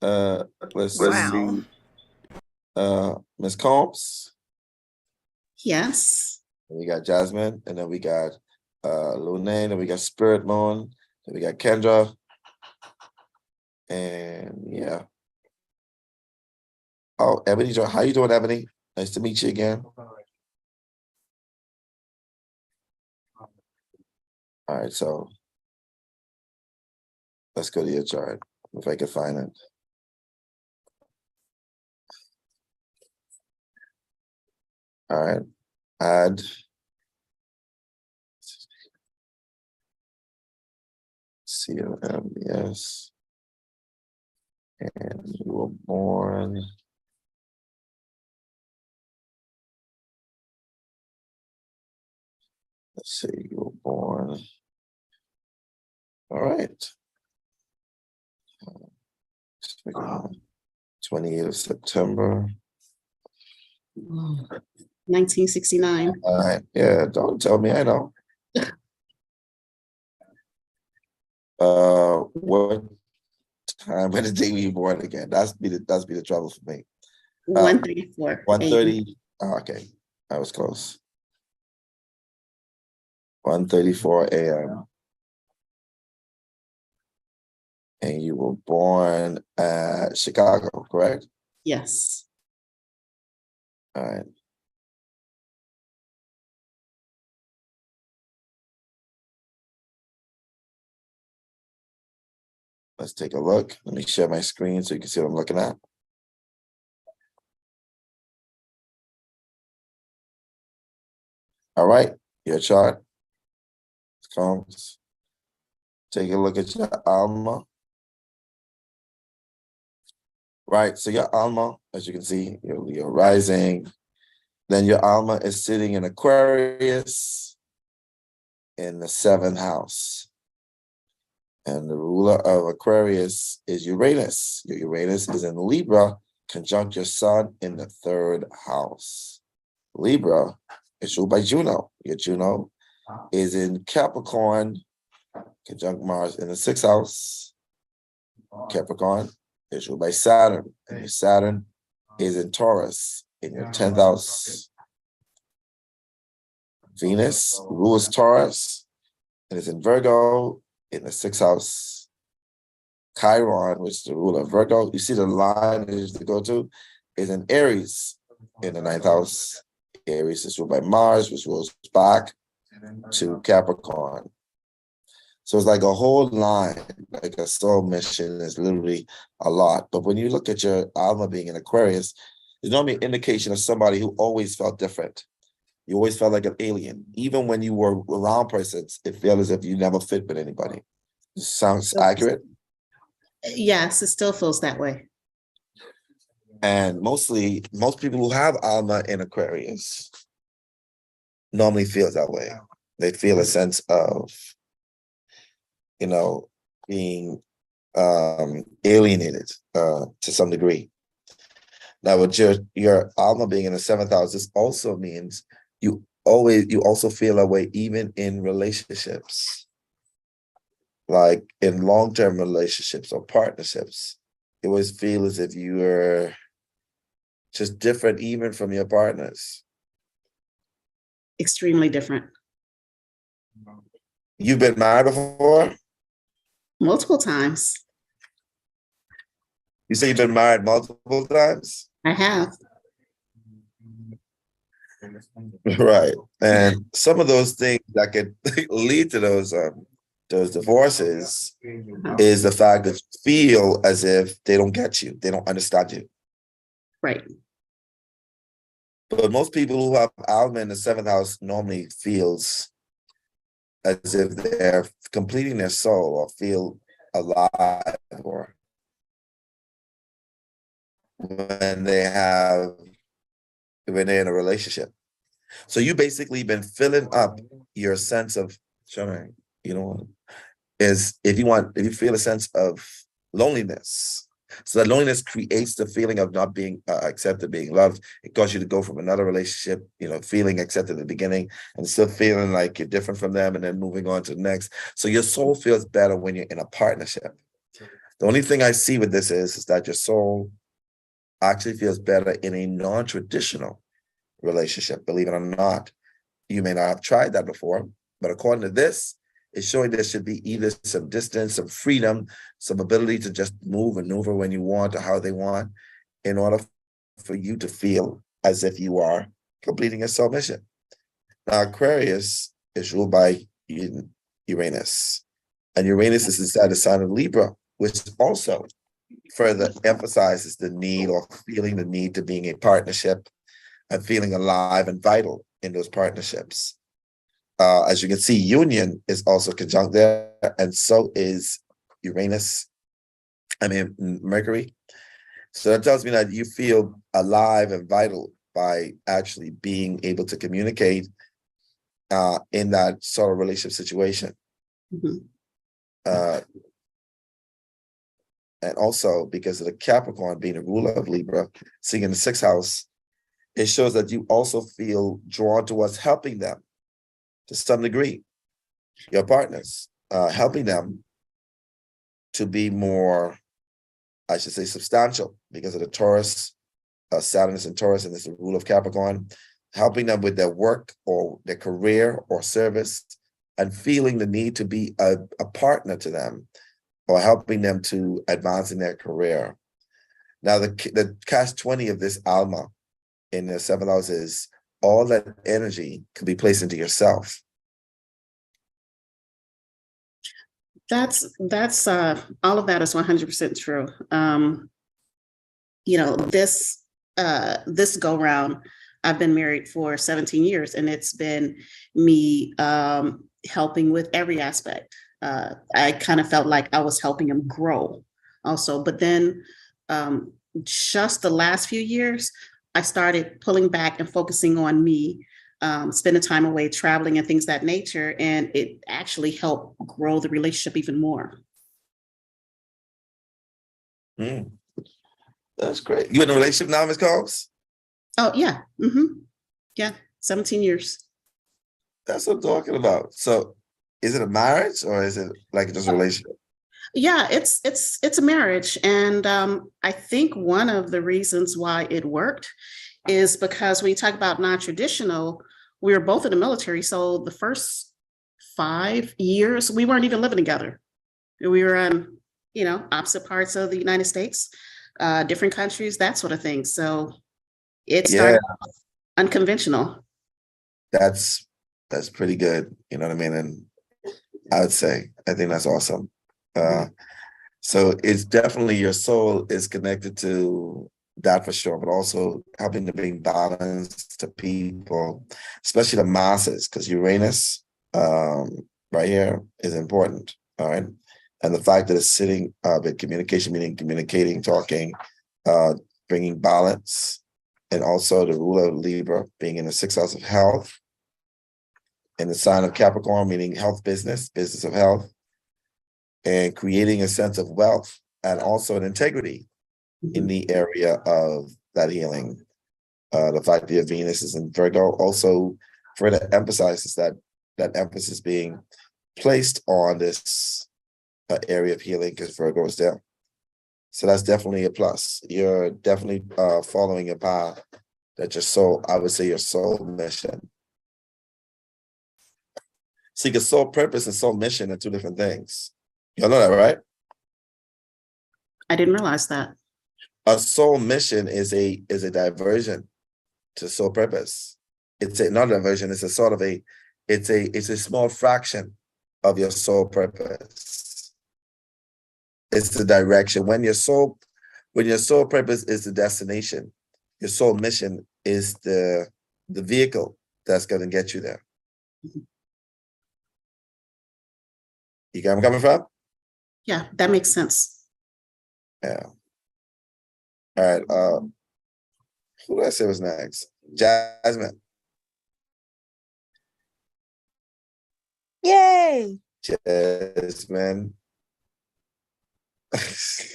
[SPEAKER 1] Let's
[SPEAKER 6] Wow.
[SPEAKER 1] see. Ms. Combs.
[SPEAKER 10] Yes.
[SPEAKER 1] And we got Jasmine, and then we got Lune, and we got Spirit Moon, then we got Kendra. And yeah. Oh, Ebony, how you doing, Ebony? Nice to meet you again. All right, so let's go to your chart, if I can find it. All right, add CLMS, and you were born let's see, you were born. All right. 28th of September.
[SPEAKER 8] 1969.
[SPEAKER 1] All right. Yeah, don't tell me I know. What time when the day were you born again? That's be the trouble for me.
[SPEAKER 8] 1:34.
[SPEAKER 1] 1:30. Okay, I was close. 1:34 a.m. And you were born at Chicago, correct?
[SPEAKER 8] Yes.
[SPEAKER 1] All right. Let's take a look. Let me share my screen so you can see what I'm looking at. All right, your chart comes. Take a look at your Alma. Right, so your Alma, as you can see, you're rising. Then your Alma is sitting in Aquarius in the 7th house. And the ruler of Aquarius is Uranus. Your Uranus is in Libra, conjunct your sun in the 3rd house. Libra is ruled by Juno. Your Juno is in Capricorn, conjunct Mars in the 6th house. Capricorn is ruled by Saturn, and your Saturn is in Taurus in your 10th house. Venus rules Taurus and is in Virgo in the 6th house. Chiron, which is the ruler of Virgo, you see the line is to go to, is in Aries in the 9th house. Aries is ruled by Mars, which rules back to Capricorn. So it's like a whole line, like a soul mission is literally a lot. But when you look at your Alma being in Aquarius, it's normally an indication of somebody who always felt different. You always felt like an alien. Even when you were around persons, it felt as if you never fit with anybody. Sounds accurate?
[SPEAKER 8] Yes, it still feels that way.
[SPEAKER 1] And most people who have Alma in Aquarius normally feel that way. They feel a sense of, being alienated to some degree. Now, with your Alma being in the 7th house, this also means you also feel that way even in relationships, like in long-term relationships or partnerships. You always feel as if you are just different even from your partners.
[SPEAKER 8] Extremely different.
[SPEAKER 1] You've been married before?
[SPEAKER 8] Multiple times.
[SPEAKER 1] You say you've been married multiple times?
[SPEAKER 8] I have.
[SPEAKER 1] Right. And some of those things that could lead to those divorces is the fact that you feel as if they don't get you, they don't understand you.
[SPEAKER 8] Right.
[SPEAKER 1] But most people who have Alma in the 7th house normally feels as if they're completing their soul or feel alive, or when they're in a relationship. So you basically been filling up your sense of, is if you feel a sense of loneliness. So that loneliness creates the feeling of not being accepted, being loved. It causes you to go from another relationship, feeling accepted at the beginning and still feeling like you're different from them and then moving on to the next. So your soul feels better when you're in a partnership. The only thing I see with this is that your soul actually feels better in a non-traditional relationship. Believe it or not, you may not have tried that before, but according to this, it's showing there should be either some distance, some freedom, some ability to just move and maneuver when you want or how they want in order for you to feel as if you are completing a soul mission. Now, Aquarius is ruled by Uranus, and Uranus is inside the sign of Libra, which also further emphasizes the need or feeling the need to being a partnership and feeling alive and vital in those partnerships. As you can see, Union is also conjunct there, and so is Mercury. So that tells me that you feel alive and vital by actually being able to communicate in that sort of relationship situation. And also because of the Capricorn being a ruler of Libra, seeing in the 6th house, it shows that you also feel drawn towards helping them to some degree, your partners, helping them to be more, I should say, substantial because of the Taurus, Saturn is in Taurus, and it's the rule of Capricorn, helping them with their work or their career or service, and feeling the need to be a partner to them or helping them to advance in their career. Now, the catch-20 of this Alma in the 7th house is all that energy can be placed into yourself.
[SPEAKER 10] That's all of that is 100% true. This go round, I've been married for 17 years, and it's been me helping with every aspect. I kind of felt like I was helping him grow also, but then just the last few years, I started pulling back and focusing on me, spending time away, traveling and things of that nature. And it actually helped grow the relationship even more.
[SPEAKER 1] That's great. You in a relationship now, Ms. Combs?
[SPEAKER 10] Oh, yeah. Yeah, 17 years.
[SPEAKER 1] That's what I'm talking about. So is it a marriage or is it like just a relationship?
[SPEAKER 10] Yeah, it's a marriage. And I think one of the reasons why it worked is because when you talk about non-traditional, we were both in the military. So the first 5 years, we weren't even living together. We were on, opposite parts of the United States, different countries, that sort of thing. So it started unconventional.
[SPEAKER 1] That's pretty good. You know what I mean? And I think that's awesome. So it's definitely your soul is connected to that for sure, but also helping to bring balance to people, especially the masses, because Uranus right here is important. All right. And the fact that it's sitting with communication, meaning communicating, talking, bringing balance, and also the ruler of Libra being in the 6th house of health, and the sign of Capricorn, meaning health business of health, and creating a sense of wealth and also an integrity in the area of that healing. The fact that your Venus is in Virgo also further emphasizes that emphasis being placed on this area of healing because Virgo is there. So that's definitely a plus. You're definitely following a path that your soul, I would say your soul mission. See, because soul purpose and soul mission are two different things. Y'all know that, right?
[SPEAKER 10] I didn't realize that.
[SPEAKER 1] A soul mission is a diversion to soul purpose. It's not a diversion, it's a sort of it's a small fraction of your soul purpose. It's the direction. When your soul purpose is the destination, your soul mission is the vehicle that's going to get you there. You get where I'm coming from?
[SPEAKER 10] Yeah, that makes sense.
[SPEAKER 1] Yeah. All right. Who did I say was next? Jasmine.
[SPEAKER 11] Yay.
[SPEAKER 1] Jasmine. That's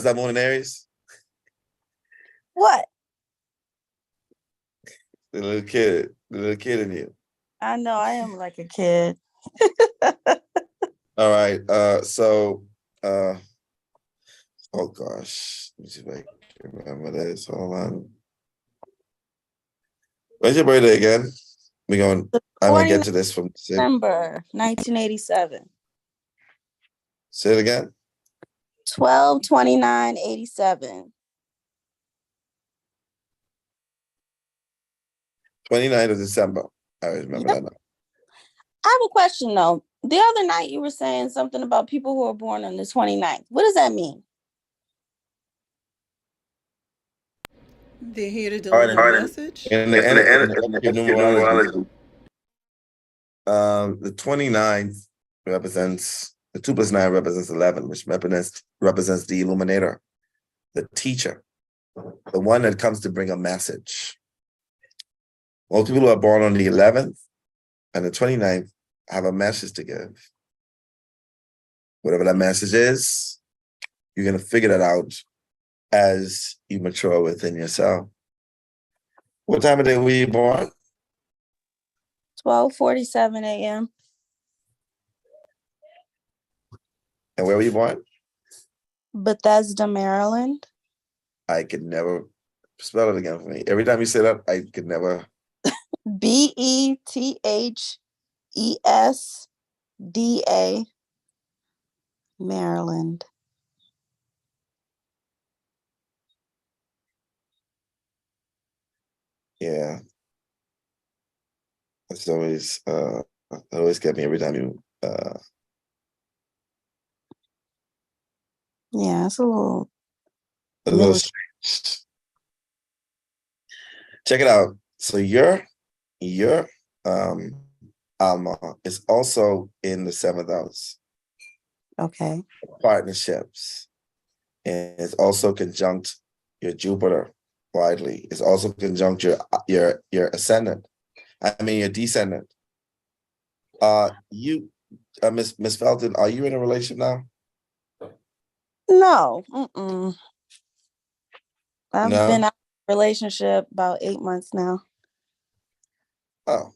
[SPEAKER 1] that moon in Aries?
[SPEAKER 11] What?
[SPEAKER 1] The little kid in you.
[SPEAKER 11] I know I am like a kid.
[SPEAKER 1] All right. Oh gosh. Let me see if I can remember this. Hold on. When's your birthday again? I'm gonna get to this from
[SPEAKER 11] December 1987.
[SPEAKER 1] Say it again.
[SPEAKER 11] 12/29/87.
[SPEAKER 1] 29th of December. I remember that now.
[SPEAKER 11] I have a question though. The other night you were saying something about people who are born on the 29th. What does that mean?
[SPEAKER 6] They're here to
[SPEAKER 1] All right,
[SPEAKER 6] deliver a message.
[SPEAKER 1] in the end, your numerology, the 29th represents, the 2 + 9 represents 11, which represents the illuminator, the teacher, the one that comes to bring a message. Most people who are born on the 11th and the 29th have a message to give. Whatever that message is, you're going to figure that out as you mature within yourself. What time of day were you born?
[SPEAKER 11] 12:47 a.m.
[SPEAKER 1] And where were you born?
[SPEAKER 11] Bethesda, Maryland.
[SPEAKER 1] I could never spell it again for me. Every time you say that, I could never.
[SPEAKER 11] Bethesda, Maryland.
[SPEAKER 1] Yeah. It's always that always get me every time you
[SPEAKER 11] Yeah, it's a little
[SPEAKER 1] strange. Check it out. So your Alma is also in the 7th house.
[SPEAKER 11] okay.
[SPEAKER 1] Partnerships. And it's also conjunct your Jupiter widely. It's also conjunct your ascendant. I mean your descendant. You Miss Felton, are you in a relationship now?
[SPEAKER 11] No. I've
[SPEAKER 1] No?
[SPEAKER 11] been out of a relationship about 8 months now.
[SPEAKER 1] Oh.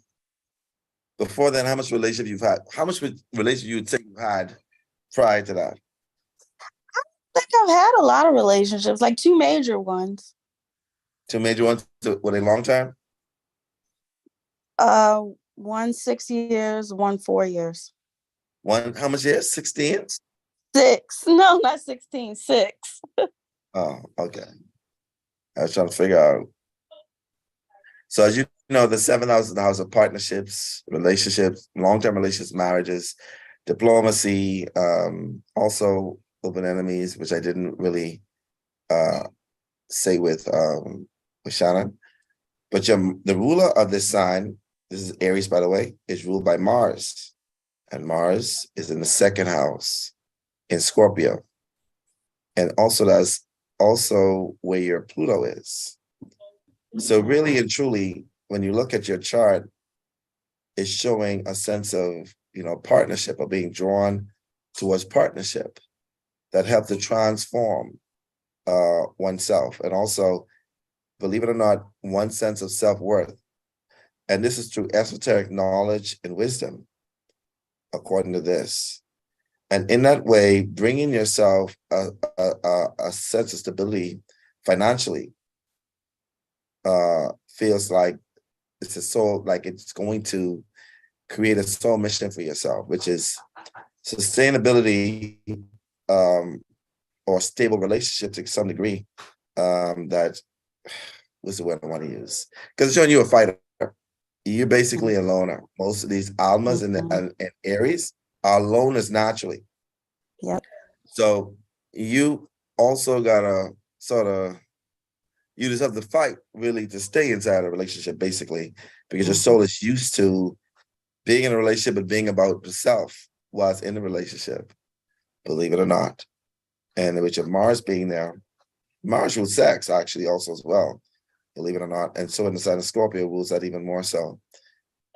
[SPEAKER 1] Before then, how much relationship you've had? How much relationship you would say you had prior to that?
[SPEAKER 11] I think I've had a lot of relationships, like 2 major ones.
[SPEAKER 1] 2 major ones? Were they long term?
[SPEAKER 11] One 6 years, one 4 years.
[SPEAKER 1] One, how much years? 16?
[SPEAKER 11] 6. No, not 16, 6.
[SPEAKER 1] Oh, okay. I was trying to figure out. So as you know, the 7th house is the house of partnerships, relationships, long-term relationships, marriages, diplomacy, also open enemies, which I didn't really say with Shannon. But the ruler of this sign, this is Aries, by the way, is ruled by Mars. And Mars is in the 2nd house in Scorpio. And also that's also where your Pluto is. So really and truly, when you look at your chart, it's showing a sense of, partnership, or being drawn towards partnership that helps to transform oneself. And also, believe it or not, one sense of self-worth. And this is through esoteric knowledge and wisdom, according to this. And in that way, bringing yourself a sense of stability financially feels like it's it's going to create a soul mission for yourself, which is sustainability or stable relationships to some degree. That was the word I want to use, because it's showing you a fighter. You're basically a loner. Most of these Almas and Aries are loners naturally.
[SPEAKER 11] Yep.
[SPEAKER 1] So you also gotta you just have to fight really to stay inside a relationship, basically, because your soul is used to being in a relationship and being about the self while it's in the relationship, believe it or not. And with your Mars being there, Mars rules sex actually also as well, believe it or not. And so in the sign of Scorpio rules that even more so.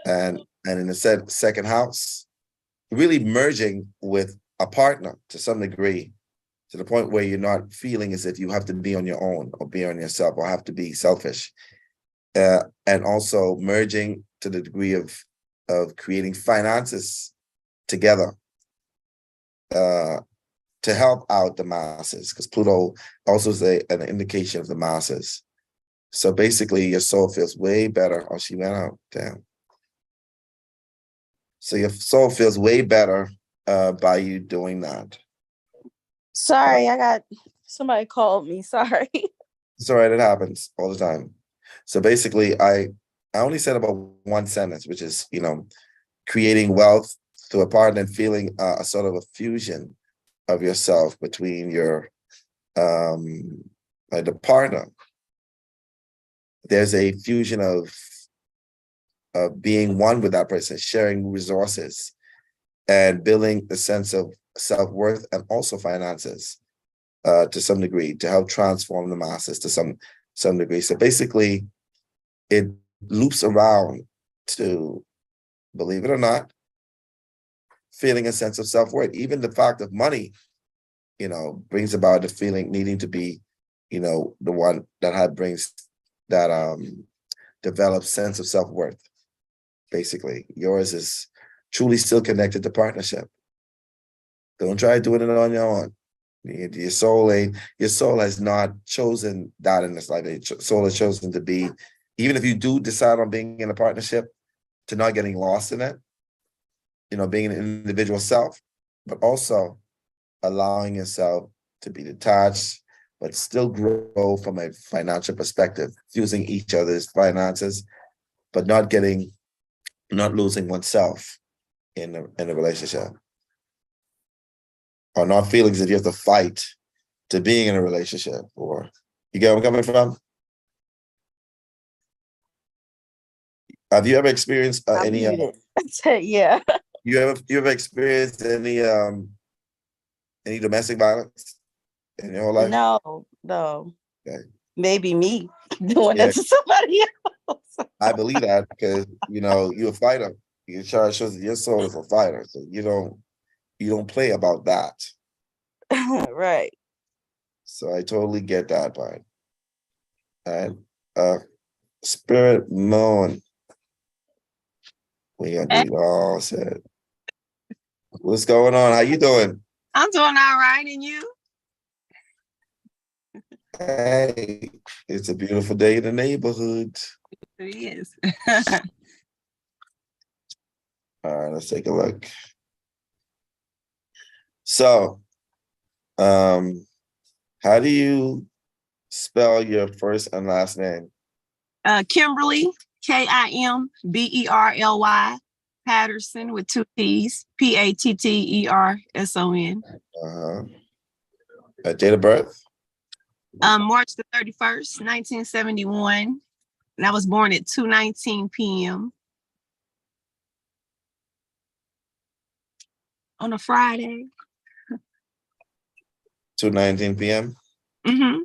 [SPEAKER 1] And in the 2nd house, really merging with a partner to some degree, to the point where you're not feeling as if you have to be on your own or be on yourself or have to be selfish. And also merging to the degree of creating finances together to help out the masses, because Pluto also is an indication of the masses. So basically your soul feels way better. Oh, she went out, damn. So your soul feels way better by you doing that.
[SPEAKER 11] Sorry, somebody called me. Sorry.
[SPEAKER 1] It's all right, it happens all the time. So basically, I only said about one sentence, which is, creating wealth through a partner and feeling a sort of a fusion of yourself between your the partner. there's a fusion of being one with that person, sharing resources, and building a sense of self-worth and also finances to some degree to help transform the masses to some degree. So basically, it loops around to, believe it or not, feeling a sense of self-worth. Even the fact of money, brings about the feeling needing to be, the one that brings that develops sense of self-worth. Basically, yours is truly still connected to partnership. Don't try doing it on your own. Your soul has not chosen that in this life. Your soul has chosen to be, even if you do decide on being in a partnership, to not getting lost in it, being an individual self, but also allowing yourself to be detached, but still grow from a financial perspective, using each other's finances, but not losing oneself in a relationship, or not feeling as if you have to fight to being in a relationship. Or you get where I'm coming from? Have you ever experienced any?
[SPEAKER 11] Yeah.
[SPEAKER 1] You ever experienced any domestic violence in your whole life?
[SPEAKER 11] No.
[SPEAKER 1] Okay.
[SPEAKER 11] Maybe me doing that to somebody else.
[SPEAKER 1] I believe that because you're a fighter. Your chart shows that your soul is a fighter, so you don't play about that.
[SPEAKER 11] Right.
[SPEAKER 1] So I totally get that part. And Spirit Moon, we gonna do it all said. What's going on? How you doing?
[SPEAKER 3] I'm doing all right, and you?
[SPEAKER 1] Hey, it's a beautiful day in the neighborhood.
[SPEAKER 3] It is.
[SPEAKER 1] All right, let's take a look. So, how do you spell your first and last name?
[SPEAKER 3] Kimberly, Kimberly, Patterson with 2 T's, Patterson.
[SPEAKER 1] Date of birth?
[SPEAKER 3] March the 31st, 1971. And I was born at 2:19 p.m. on a Friday.
[SPEAKER 1] 2:19 p.m.
[SPEAKER 3] Mm-hmm.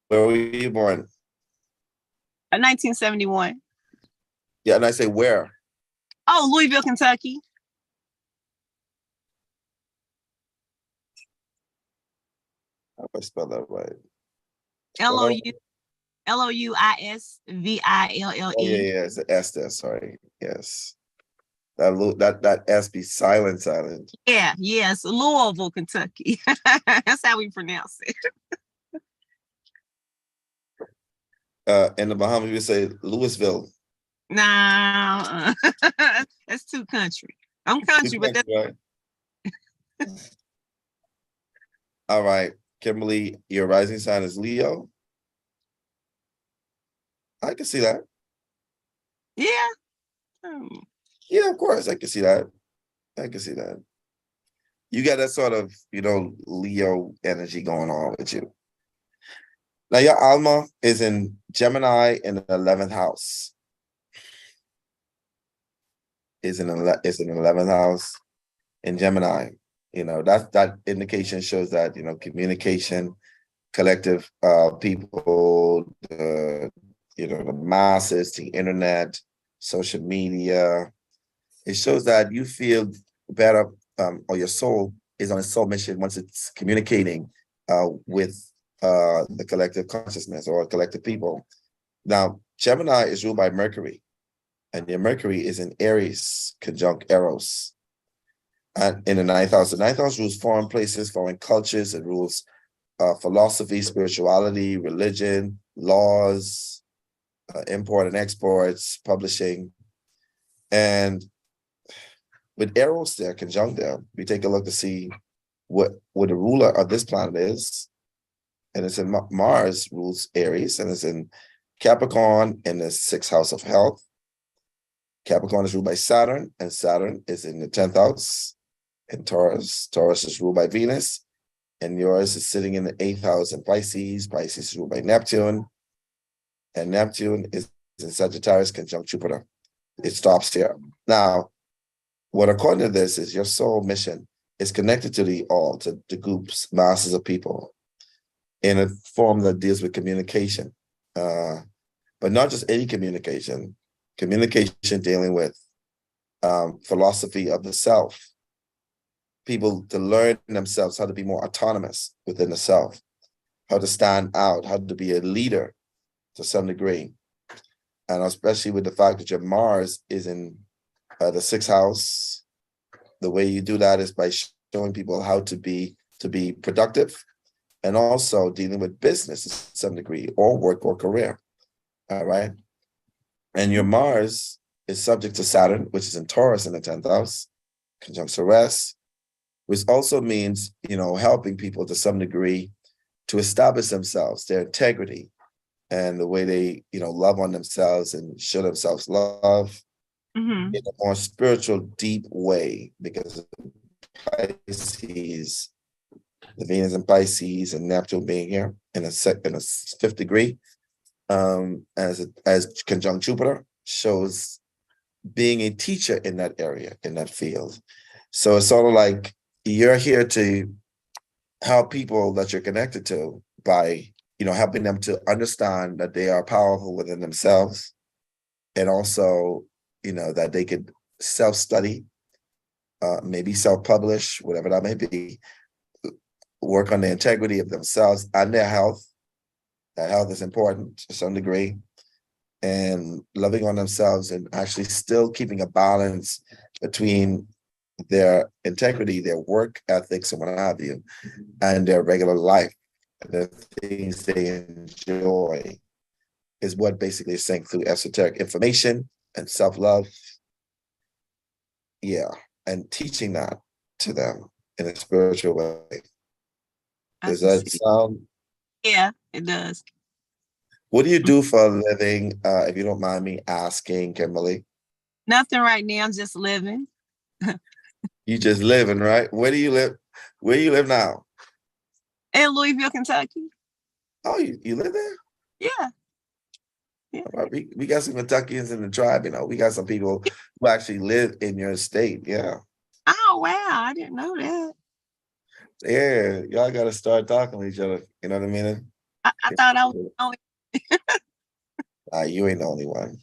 [SPEAKER 1] Where were you born?
[SPEAKER 3] 1971.
[SPEAKER 1] Yeah, and I say where?
[SPEAKER 3] Oh, Louisville, Kentucky.
[SPEAKER 1] How do I spell that right?
[SPEAKER 3] Louisville.
[SPEAKER 1] Oh yeah, it's the S there. Sorry. Yes. That S be silent.
[SPEAKER 3] Yes, Louisville, Kentucky. That's how we pronounce it.
[SPEAKER 1] In the Bahamas, we say Louisville.
[SPEAKER 3] Nah, that's too country. I'm country, but that's
[SPEAKER 1] right. All right, Kimberly, your rising sign is Leo. I can see that.
[SPEAKER 3] Yeah.
[SPEAKER 1] Yeah, of course, I can see that. You got that sort of, Leo energy going on with you. Now, your Alma is in Gemini in the 11th house. Is in 11th house in Gemini. That indication shows that, communication, collective people, the masses, the internet, social media. It shows that you feel better, or your soul is on a soul mission once it's communicating with the collective consciousness or collective people. Now, Gemini is ruled by Mercury, and your Mercury is in Aries, conjunct Eros. And in the 9th house, the 9th house rules foreign places, foreign cultures. It rules philosophy, spirituality, religion, laws, import and exports, publishing. And with Eros there, conjunct there, we take a look to see what the ruler of this planet is. And it's in Mars rules Aries, and it's in Capricorn in the 6th house of health. Capricorn is ruled by Saturn, and Saturn is in the 10th house. In Taurus, Taurus is ruled by Venus, and yours is sitting in the 8th house in Pisces. Pisces is ruled by Neptune, and Neptune is in Sagittarius conjunct Jupiter. It stops here. Now, what according to this is your soul mission is connected to the all, to the groups, masses of people, in a form that deals with communication, but not just any communication dealing with philosophy of the self, people to learn themselves how to be more autonomous within the self, how to stand out, how to be a leader to some degree. And especially with the fact that your Mars is in the sixth house, the way you do that is by showing people how to be productive, and also dealing with business to some degree, or work or career. All right. And your Mars is subject to Saturn, which is in Taurus in the 10th house, conjunct Ceres, which also means, helping people to some degree to establish themselves, their integrity, and the way they, love on themselves and show themselves love in a more spiritual, deep way, because Pisces, the Venus in Pisces and Neptune being here in a fifth degree, as conjunct Jupiter, shows being a teacher in that area, in that field. So it's sort of like you're here to help people that you're connected to by, helping them to understand that they are powerful within themselves, and also, that they could self-study, maybe self-publish, whatever that may be, work on the integrity of themselves and their health. That health is important to some degree, and loving on themselves and actually still keeping a balance between their integrity, their work ethics, and what have you, and their regular life, and the things they enjoy, is what basically is saying through esoteric information and self-love. Yeah, and teaching that to them in a spiritual way. Does that sound?
[SPEAKER 3] Yeah, it does.
[SPEAKER 1] What do you do for a living, if you don't mind me asking, Kimberly?
[SPEAKER 3] Nothing right now, I'm just living.
[SPEAKER 1] You just living, right? Where do you live? Where you live now?
[SPEAKER 3] In Louisville, Kentucky.
[SPEAKER 1] Oh, you live there?
[SPEAKER 3] Yeah.
[SPEAKER 1] Right. We got some Kentuckians in the tribe, we got some people who actually live in your state. Yeah.
[SPEAKER 3] Oh, wow. I didn't know that.
[SPEAKER 1] Yeah, y'all got to start talking to each other. You know what I mean?
[SPEAKER 3] I thought I was only.
[SPEAKER 1] You ain't the only one.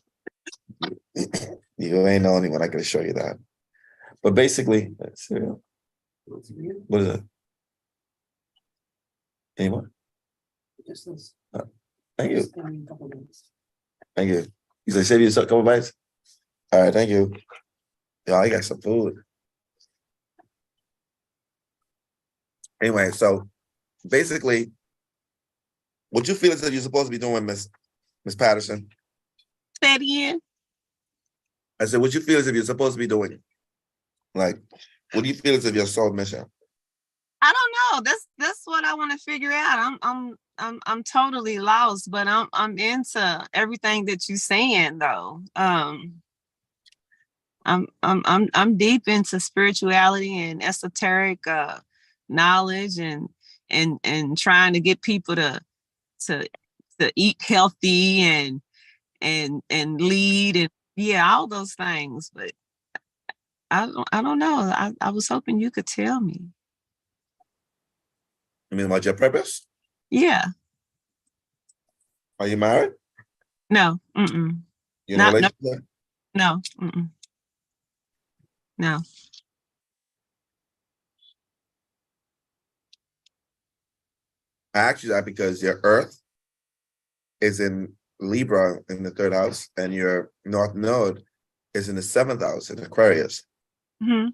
[SPEAKER 1] You ain't the only one. I can assure you that. But basically, let's see. What is it? Anyone? Thank you. Thank you. You say save you a couple bites? All right, thank you. Y'all, I got some food. Anyway, so basically, what you feel is that you're supposed to be doing, Miss Patterson?
[SPEAKER 3] Say it again.
[SPEAKER 1] I said, what you feel as if you're supposed to be doing? Like, what do you feel as if your soul mission?
[SPEAKER 3] I don't know. That's what I want to figure out. I'm totally lost, but I'm into everything that you're saying though. I'm deep into spirituality and esoteric knowledge and trying to get people to eat healthy and lead and all those things. But I don't know. I was hoping you could tell me.
[SPEAKER 1] You mean about your purpose?
[SPEAKER 3] Yeah.
[SPEAKER 1] Are you married?
[SPEAKER 3] No. Mm-mm.
[SPEAKER 1] You in a relationship?
[SPEAKER 3] No. Mm-mm. No.
[SPEAKER 1] I asked you that because your Earth is in Libra in the 3rd house, and your North Node is in the 7th house in Aquarius.
[SPEAKER 3] Mm-hmm.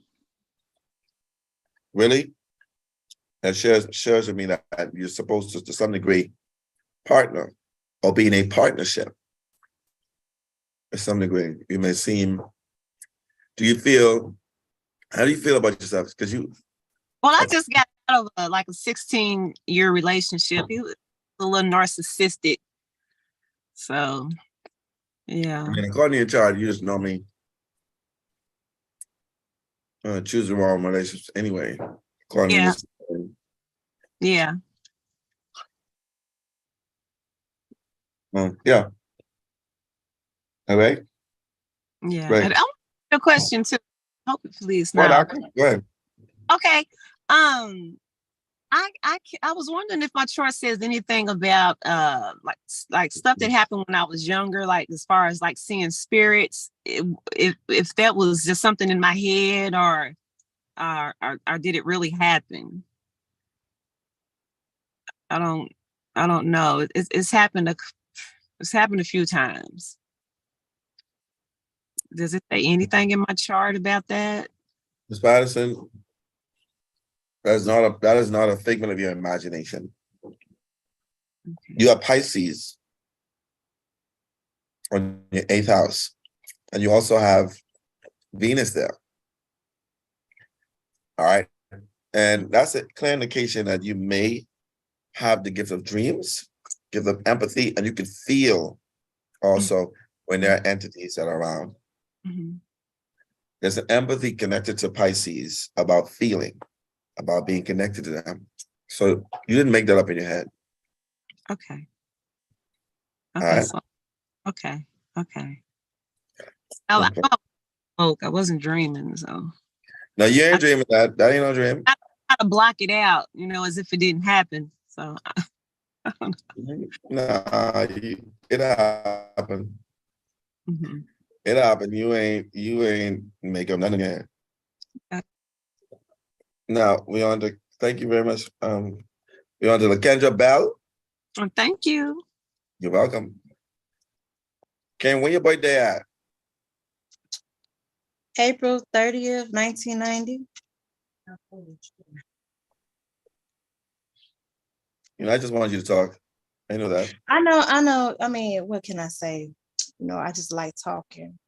[SPEAKER 1] Really? That shares with me that you're supposed to some degree, partner or be in a partnership. To some degree, you may seem. How do you feel about yourself? Because
[SPEAKER 3] Well, I just got out of a 16-year relationship. He was a little narcissistic. So, yeah.
[SPEAKER 1] I mean, according to your chart, you just normally choose the wrong relationships anyway.
[SPEAKER 3] Yeah.
[SPEAKER 1] To
[SPEAKER 3] Yeah.
[SPEAKER 1] yeah. All right.
[SPEAKER 3] Yeah.
[SPEAKER 1] Right.
[SPEAKER 3] And I want a question too. Hopefully it's
[SPEAKER 1] Well,
[SPEAKER 3] not.
[SPEAKER 1] go ahead.
[SPEAKER 3] Okay. I was wondering if my chart says anything about like stuff that happened when I was younger, like as far as like seeing spirits, if that was just something in my head or did it really happen? I don't know. It's happened a few times. Does it say anything in my chart about that?
[SPEAKER 1] Ms. Patterson, that is not a figment of your imagination.
[SPEAKER 3] Okay.
[SPEAKER 1] You have Pisces on your 8th house, and you also have Venus there. All right. And that's a clear indication that you may have the gift of dreams, gift of empathy, and you can feel also when there are entities that are around.
[SPEAKER 3] Mm-hmm.
[SPEAKER 1] There's an empathy connected to Pisces about feeling, about being connected to them. So you didn't make that up in your head.
[SPEAKER 3] Okay.
[SPEAKER 1] All
[SPEAKER 3] Okay.
[SPEAKER 1] right.
[SPEAKER 3] So, okay. I wasn't dreaming, so.
[SPEAKER 1] No, you ain't dreaming that. That ain't no dream.
[SPEAKER 3] I try to block it out, as if it didn't happen. So.
[SPEAKER 1] Nah, it happened.
[SPEAKER 3] Mm-hmm.
[SPEAKER 1] It happened. You ain't make up nothing yet.
[SPEAKER 3] Okay.
[SPEAKER 1] Now we on to thank you very much. We on to Kendra Bell.
[SPEAKER 3] Well, thank you.
[SPEAKER 1] You're welcome. Ken, when your birthday at?
[SPEAKER 5] April 30th, 1990.
[SPEAKER 1] I just wanted you to talk. I know that.
[SPEAKER 5] I know. I mean, what can I say? I just like talking.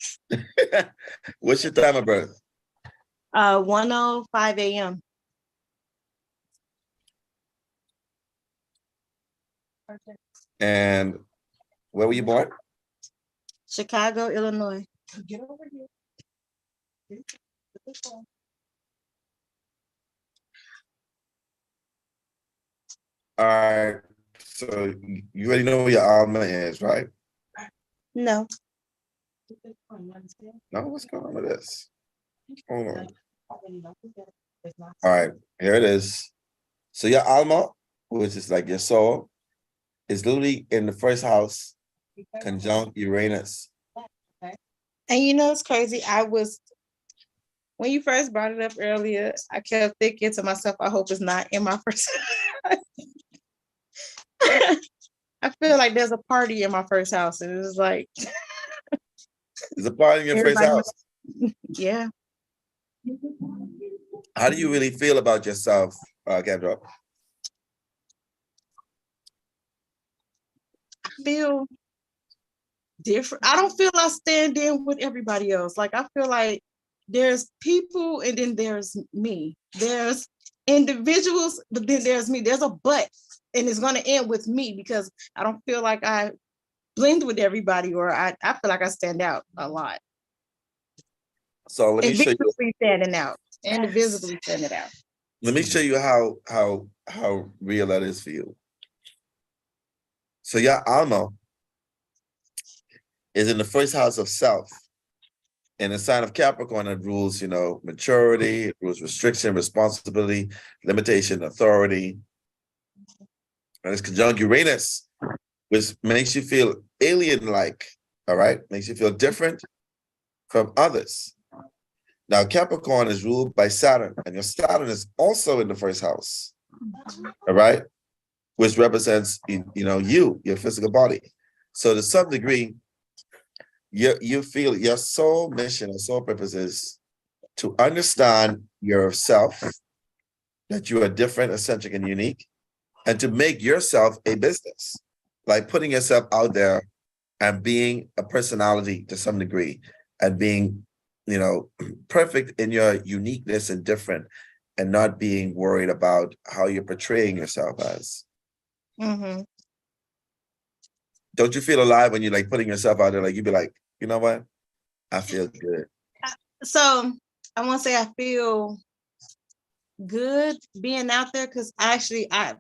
[SPEAKER 1] What's your time of birth?
[SPEAKER 5] 1:05 a.m.
[SPEAKER 1] And where were you born?
[SPEAKER 5] Chicago, Illinois.
[SPEAKER 10] Get over here.
[SPEAKER 1] All right. So you already know where your Alma is, right?
[SPEAKER 5] No.
[SPEAKER 1] No, what's going on with this? Hold on. All right, here it is. So your Alma, which is like your soul, is literally in the first house, conjunct Uranus.
[SPEAKER 5] And it's crazy. When you first brought it up earlier, I kept thinking to myself, I hope it's not in my first house. I feel like there's a party in my first house, and it's like
[SPEAKER 1] There's a party in your first house.
[SPEAKER 5] Yeah.
[SPEAKER 1] How do you really feel about yourself, Kendra?
[SPEAKER 5] I feel different. I don't feel I stand in with everybody else. Like, I feel like there's people and then there's me. There's individuals, but then there's me. There's a but, and it's going to end with me because I don't feel like I blend with everybody, or I feel like I stand out a lot.
[SPEAKER 1] So let me show you.
[SPEAKER 5] Invisibly standing out. Indivisibly standing out.
[SPEAKER 1] Let me show you how real that is for you. So your Alma is in the first house of self. And the sign of Capricorn that rules, maturity, it rules restriction, responsibility, limitation, authority. And it's conjunct Uranus, which makes you feel alien-like, all right? Makes you feel different from others. Now, Capricorn is ruled by Saturn, and your Saturn is also in the first house, all right? Which represents, your physical body. So to some degree, you feel your soul mission or soul purpose is to understand yourself, that you are different, eccentric, and unique, and to make yourself a business, like putting yourself out there and being a personality to some degree and being, perfect in your uniqueness and different, and not being worried about how you're portraying yourself as.
[SPEAKER 5] Mm-hmm.
[SPEAKER 1] Don't you feel alive when you're like putting yourself out there? Like you'd be like, you know what? I feel good.
[SPEAKER 5] So I won't say I feel good being out there, because I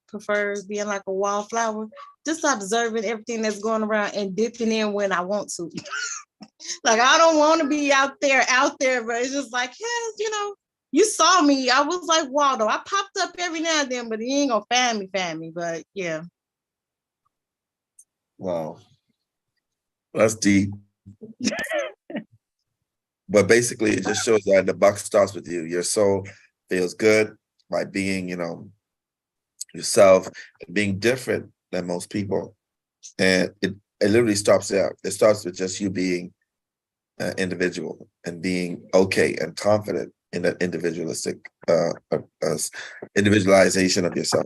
[SPEAKER 5] prefer being like a wildflower, just observing everything that's going around and dipping in when I want to. Like, I don't want to be out there, but it's just like, yes, you saw me. I was like Waldo. I popped up every now and then, but he ain't gonna fan me. But yeah.
[SPEAKER 1] Wow. That's deep. But basically, it just shows that the buck starts with you. Your soul feels good by being, yourself, being different than most people. And it literally stops there. It starts with just you being an individual and being okay and confident in that individualization of yourself.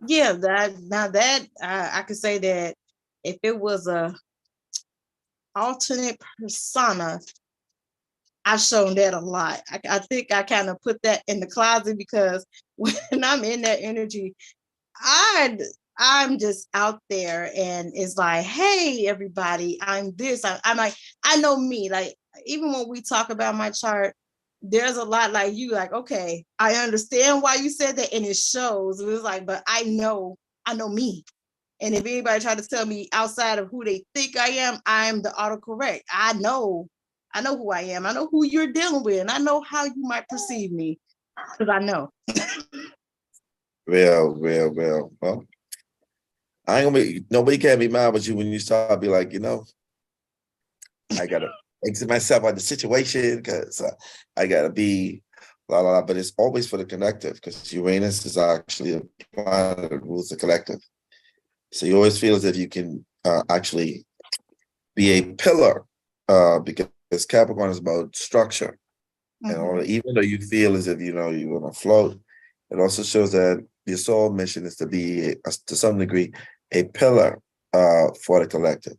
[SPEAKER 5] Yeah, I could say that if it was a alternate persona, I've shown that a lot. I think I kind of put that in the closet because when I'm in that energy, I'm just out there and it's like, hey, everybody, I'm this. I'm like, I know me. Like, even when we talk about my chart, there's a lot like you, like, okay, I understand why you said that, and it shows. It was like, but I know me. And if anybody tried to tell me outside of who they think I am, I'm the autocorrect. I know who I am. I know who you're dealing with, and I know how you might perceive me because I know.
[SPEAKER 1] Well, I ain't gonna be, nobody can be mad with you when you start be like, I gotta exit myself out of the situation because I gotta be blah, blah, blah. But it's always for the collective because Uranus is actually a planet that rules the collective. So you always feel as if you can actually be a pillar because Capricorn is about structure.
[SPEAKER 5] Mm-hmm.
[SPEAKER 1] And even though you feel as if, you're gonna float, it also shows that your soul mission is to be, to some degree, a pillar for the collective.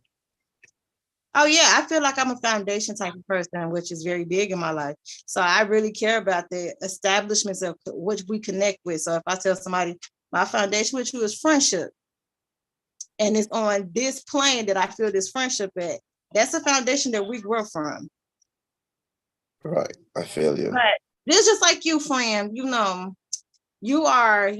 [SPEAKER 5] Oh yeah, I feel like I'm a foundation type of person, which is very big in my life. So I really care about the establishments of which we connect with. So if I tell somebody my foundation with you is friendship, and it's on this plane that I feel this friendship at, that's a foundation that we grow from.
[SPEAKER 1] Right, I feel you.
[SPEAKER 5] But it's just like you, friend, you are,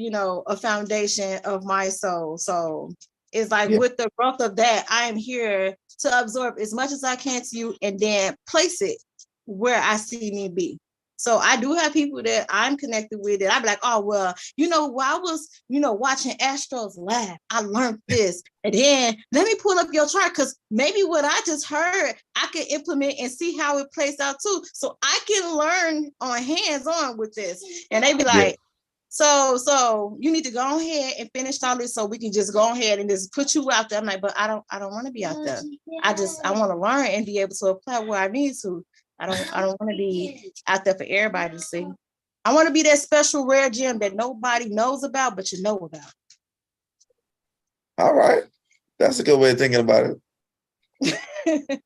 [SPEAKER 5] a foundation of my soul. So it's like with the growth of that, I am here to absorb as much as I can to you and then place it where I see me be. So I do have people that I'm connected with that I'd be like, oh, well, while I was, watching Astros laugh, I learned this. And then let me pull up your chart because maybe what I just heard, I can implement and see how it plays out too. So I can learn on hands-on with this. And they be like, So you need to go ahead and finish all this so we can just go ahead and just put you out there. I'm like, but I don't want to be out there. I want to learn and be able to apply where I need to. I don't want to be out there for everybody to see. I want to be that special rare gem that nobody knows about, but you know about.
[SPEAKER 1] All right. That's a good way of thinking about it.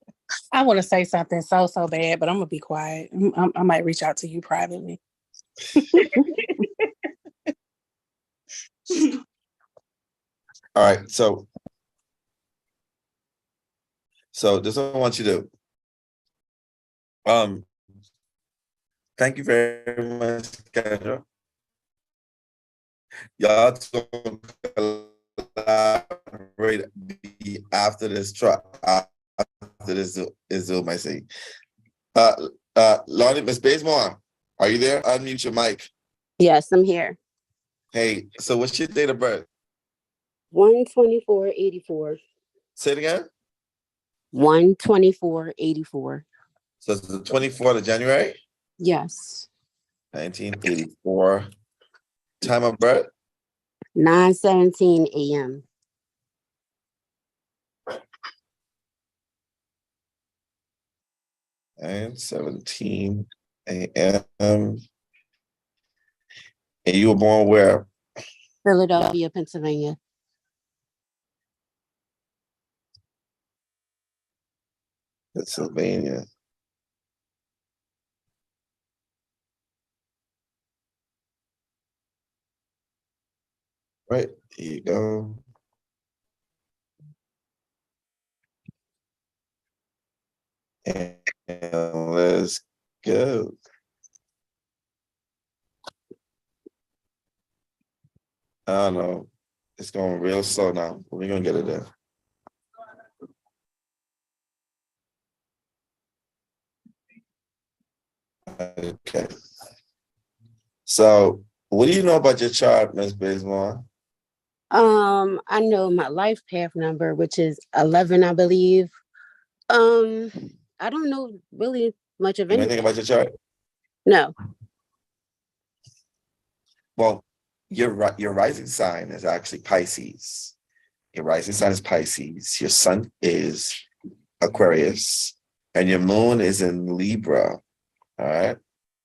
[SPEAKER 4] I want to say something so bad, but I'm gonna be quiet. I might reach out to you privately.
[SPEAKER 1] All right, so this is what I want you to do. Thank you very much, Kendra. Y'all collaborate after this Zoom, I see. Lonnie, Miss Bazemore, are you there? Unmute your mic.
[SPEAKER 8] Yes, I'm here.
[SPEAKER 1] Hey, so what's your date of birth?
[SPEAKER 8] 1/24/84.
[SPEAKER 1] Say it again.
[SPEAKER 8] 1/24/84.
[SPEAKER 1] So it's the 24th of January?
[SPEAKER 8] Yes.
[SPEAKER 1] 1984. Time of birth?
[SPEAKER 8] 9:17 a.m.
[SPEAKER 1] And 17 a.m. And you were born where?
[SPEAKER 8] Philadelphia, Pennsylvania.
[SPEAKER 1] Pennsylvania. Right, here you go. And let's go. I don't know. It's going real slow now. We're gonna get it there. Okay. So what do you know about your chart, Ms. Bazemore?
[SPEAKER 12] I know my life path number, which is 11, I believe. I don't know really much of
[SPEAKER 1] You know
[SPEAKER 12] anything.
[SPEAKER 1] anything about your chart?
[SPEAKER 12] No.
[SPEAKER 1] Well, your rising sign is actually Pisces. Your rising sign is Pisces. Your sun is Aquarius, and your moon is in Libra. All right,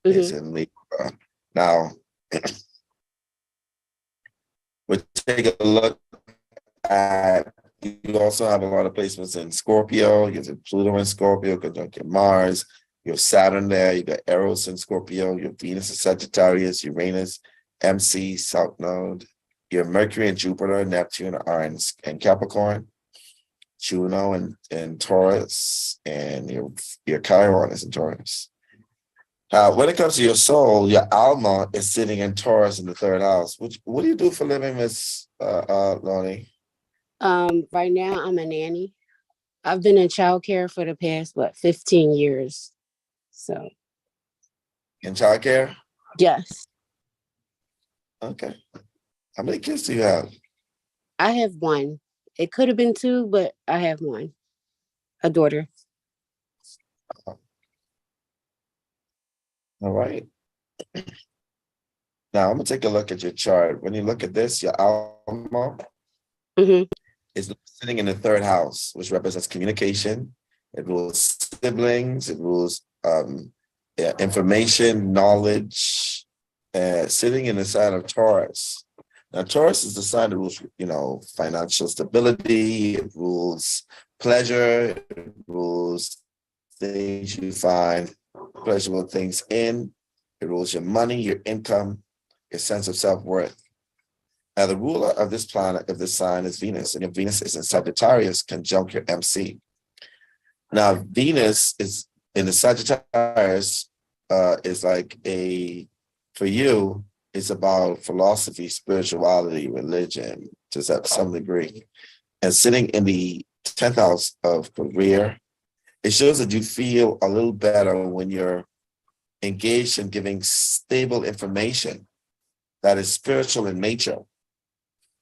[SPEAKER 1] it's in Libra. Now, we'll take a look at. You also have a lot of placements in Scorpio. You have Pluto in Scorpio, conjunct Mars. You have Saturn there. You got Eros in Scorpio. You have Venus in Sagittarius, Uranus, MC, South Node. Your Mercury and Jupiter, Neptune are in Capricorn. Juno and Taurus, and your Chiron is in Taurus. When it comes to your soul, your Alma is sitting in Taurus in the third house. What do you do for a living, Miss Lonnie?
[SPEAKER 12] Right now I'm a nanny. I've been in childcare for the past 15 years. So
[SPEAKER 1] In childcare?
[SPEAKER 12] yes.
[SPEAKER 1] Okay. How many kids do you have?
[SPEAKER 12] I have one. It could have been two, but I have one. A daughter.
[SPEAKER 1] All right. Now I'm gonna take a look at your chart. When you look at this, your Alma is sitting in the third house, which represents communication. It rules siblings. It rules information, knowledge. Sitting in the sign of Taurus. Now, Taurus is the sign that rules, financial stability. It rules pleasure. It rules things you find pleasurable things in. It rules your money, your income, your sense of self-worth. Now, the ruler of this planet, of this sign, is Venus, and if Venus is in Sagittarius, conjunct your MC. Now, Venus is in the Sagittarius, is like for you, it's about philosophy, spirituality, religion, to some degree. And sitting in the 10th house of career, it shows that you feel a little better when you're engaged in giving stable information that is spiritual in nature,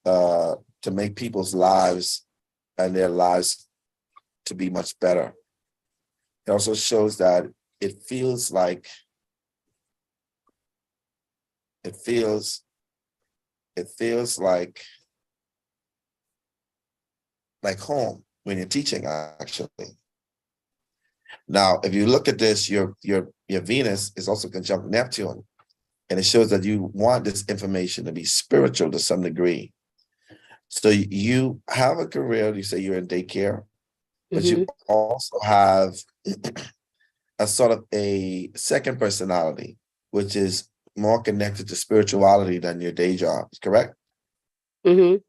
[SPEAKER 1] to make people's lives and their lives to be much better. It also shows that it feels like home when you're teaching, actually. Now, if you look at this, your Venus is also conjunct Neptune, and it shows that you want this information to be spiritual to some degree. So you have a career, you say you're in daycare, but you also have a sort of a second personality, which is more connected to spirituality than your day job, correct? Where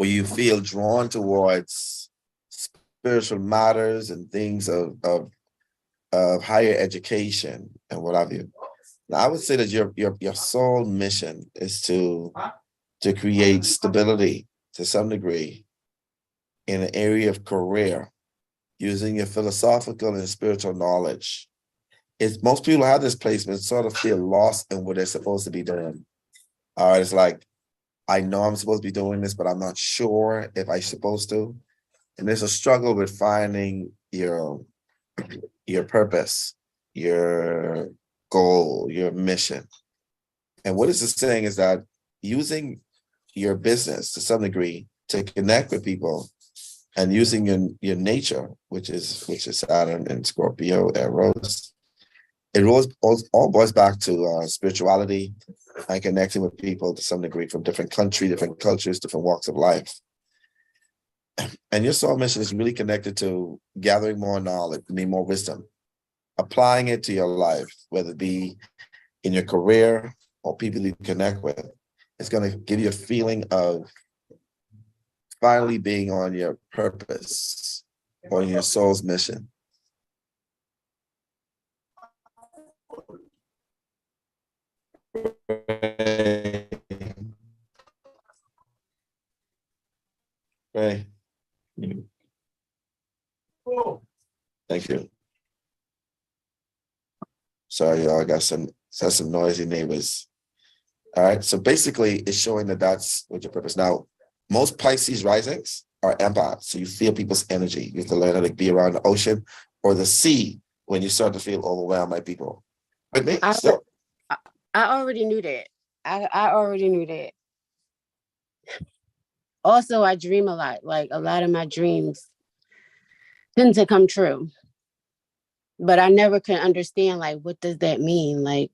[SPEAKER 1] you feel drawn towards spiritual matters and things of higher education and what have you. Now, I would say that your sole mission is to create stability to some degree in an area of career using your philosophical and spiritual knowledge. Most people have this placement sort of feel lost in what they're supposed to be doing. All right, it's like, I know I'm supposed to be doing this, but I'm not sure if I'm supposed to. And there's a struggle with finding your purpose, your goal, your mission. And what it's saying is that using your business to some degree to connect with people and using your nature, which is Saturn and Scorpio, Eros, it all boils back to spirituality and connecting with people to some degree from different countries, different cultures, different walks of life. And your soul mission is really connected to gathering more knowledge, more wisdom, applying it to your life, whether it be in your career or people you connect with. It's going to give you a feeling of finally being on your purpose or your soul's mission. Right. Thank you. Sorry, y'all, I got some noisy neighbors. All right, so basically it's showing that that's what your purpose. Now, most Pisces risings are empaths, so you feel people's energy. You have to learn how to be around the ocean or the sea when you start to feel overwhelmed by people. With me, still.
[SPEAKER 12] I already knew that. I already knew that. Also, I dream a lot. Like a lot of my dreams tend to come true. But I never could understand, like, what does that mean? Like,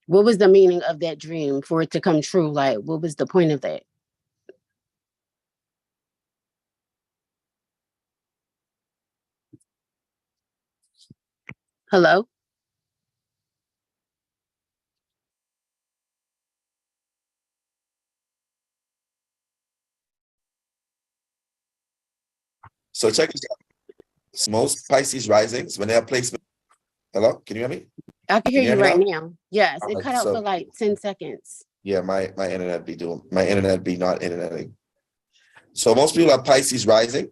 [SPEAKER 12] what was the meaning of that dream for it to come true? Like, what was the point of that? Hello?
[SPEAKER 1] So check this out. Most Pisces risings, when they have placement. Hello, can you hear me?
[SPEAKER 12] I can hear you right now. Yes,
[SPEAKER 1] All
[SPEAKER 12] it
[SPEAKER 1] right,
[SPEAKER 12] cut out
[SPEAKER 1] so-
[SPEAKER 12] for like 10 seconds.
[SPEAKER 1] Yeah, my internet be not interneting. So most people have Pisces rising.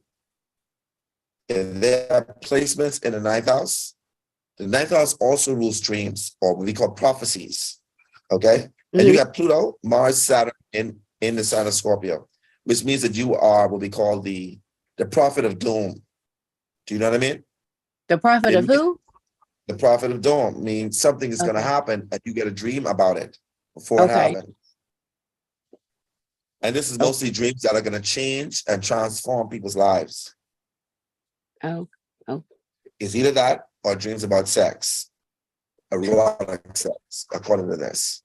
[SPEAKER 1] And they have placements in the ninth house. The ninth house also rules dreams, or what we call prophecies. Okay. And you got Pluto, Mars, Saturn in the sign of Scorpio, which means that you are what we call the prophet of doom. Do you know what I mean?
[SPEAKER 12] The prophet of who?
[SPEAKER 1] The prophet of doom means something is going to happen and you get a dream about it before it happened. And this is mostly dreams that are going to change and transform people's lives.
[SPEAKER 12] Oh.
[SPEAKER 1] It's either that or dreams about sex, erotic sex, according to this.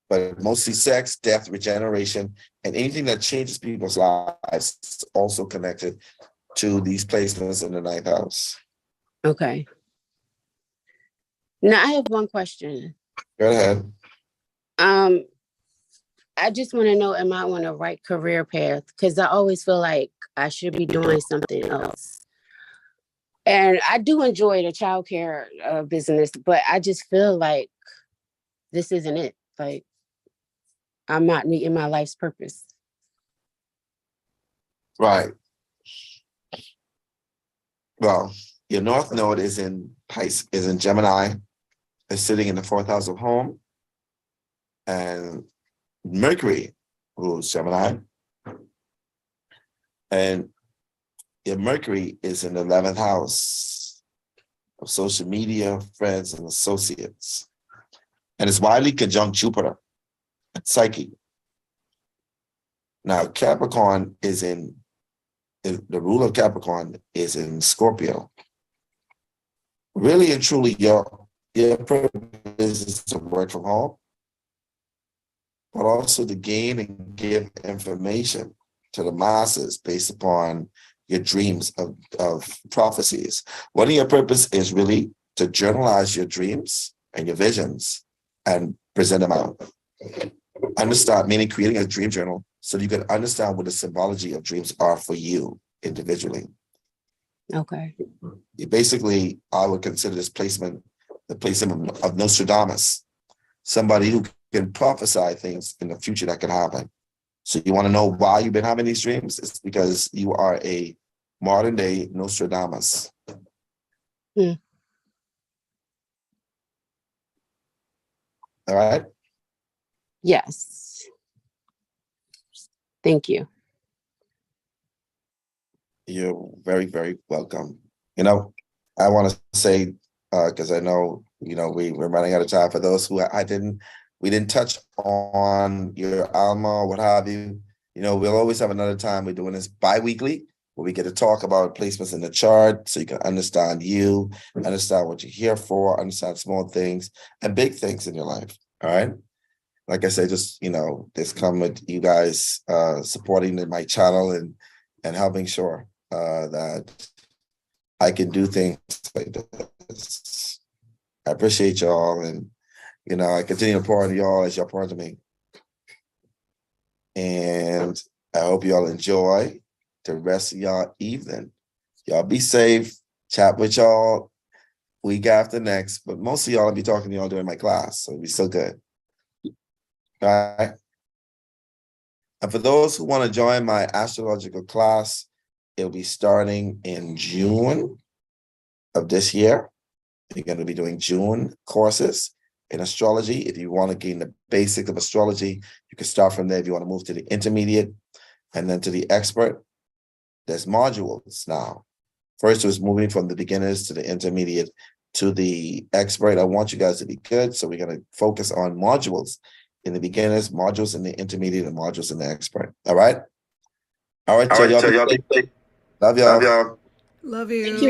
[SPEAKER 1] But mostly sex, death, regeneration, and anything that changes people's lives is also connected to these placements in the ninth house.
[SPEAKER 12] Okay. Now I have one question.
[SPEAKER 1] Go ahead.
[SPEAKER 12] I just want to know, am I on the right career path? Because I always feel like I should be doing something else. And I do enjoy the childcare business, but I just feel like this isn't it. Like, I'm not meeting my life's purpose.
[SPEAKER 1] Right. Well, your North Node is in Gemini. It's sitting in the fourth house of home. And Mercury rules Gemini. And your Mercury is in the 11th house of social media, friends, and associates. And it's widely conjunct Jupiter and Psyche. Now, Capricorn is the rule of Capricorn is in Scorpio. Really and truly, your purpose is to work from home, but also to gain and give information to the masses based upon your dreams of prophecies. One of your purpose is really to journalize your dreams and your visions and present them out. Understand, meaning creating a dream journal so you can understand what the symbology of dreams are for you individually.
[SPEAKER 12] Okay.
[SPEAKER 1] Basically, I would consider this placement the placement of Nostradamus, somebody who can prophesy things in the future that can happen. So you want to know why you've been having these dreams? It's because you are a modern day Nostradamus. All right?
[SPEAKER 12] Yes. Thank you.
[SPEAKER 1] You're very, very welcome. You know, I want to say, because I know, we're running out of time. For those who we didn't touch on your Alma or what have you. We'll always have another time. We're doing this bi-weekly where we get to talk about placements in the chart so you can understand you, understand what you're here for, understand small things and big things in your life. All right. Like I said, just, this come with you guys supporting my channel and helping sure that I can do things like this. I appreciate y'all, and I continue to pour into y'all as y'all pour into me. And I hope y'all enjoy the rest of y'all evening. Y'all be safe. Chat with y'all week after next, but most of y'all will be talking to y'all during my class, so it'll be so good. All right. And for those who want to join my astrological class, it'll be starting in June of this year. You're going to be doing June courses in astrology. If you want to gain the basics of astrology, you can start from there. If you want to move to the intermediate and then to the expert, there's modules now. First was moving from the beginners to the intermediate to the expert. I want you guys to be good. So we're going to focus on modules in the beginners, modules in the intermediate, and modules in the expert. All right? All right, y'all. Love y'all.
[SPEAKER 6] Love you.
[SPEAKER 10] Thank you.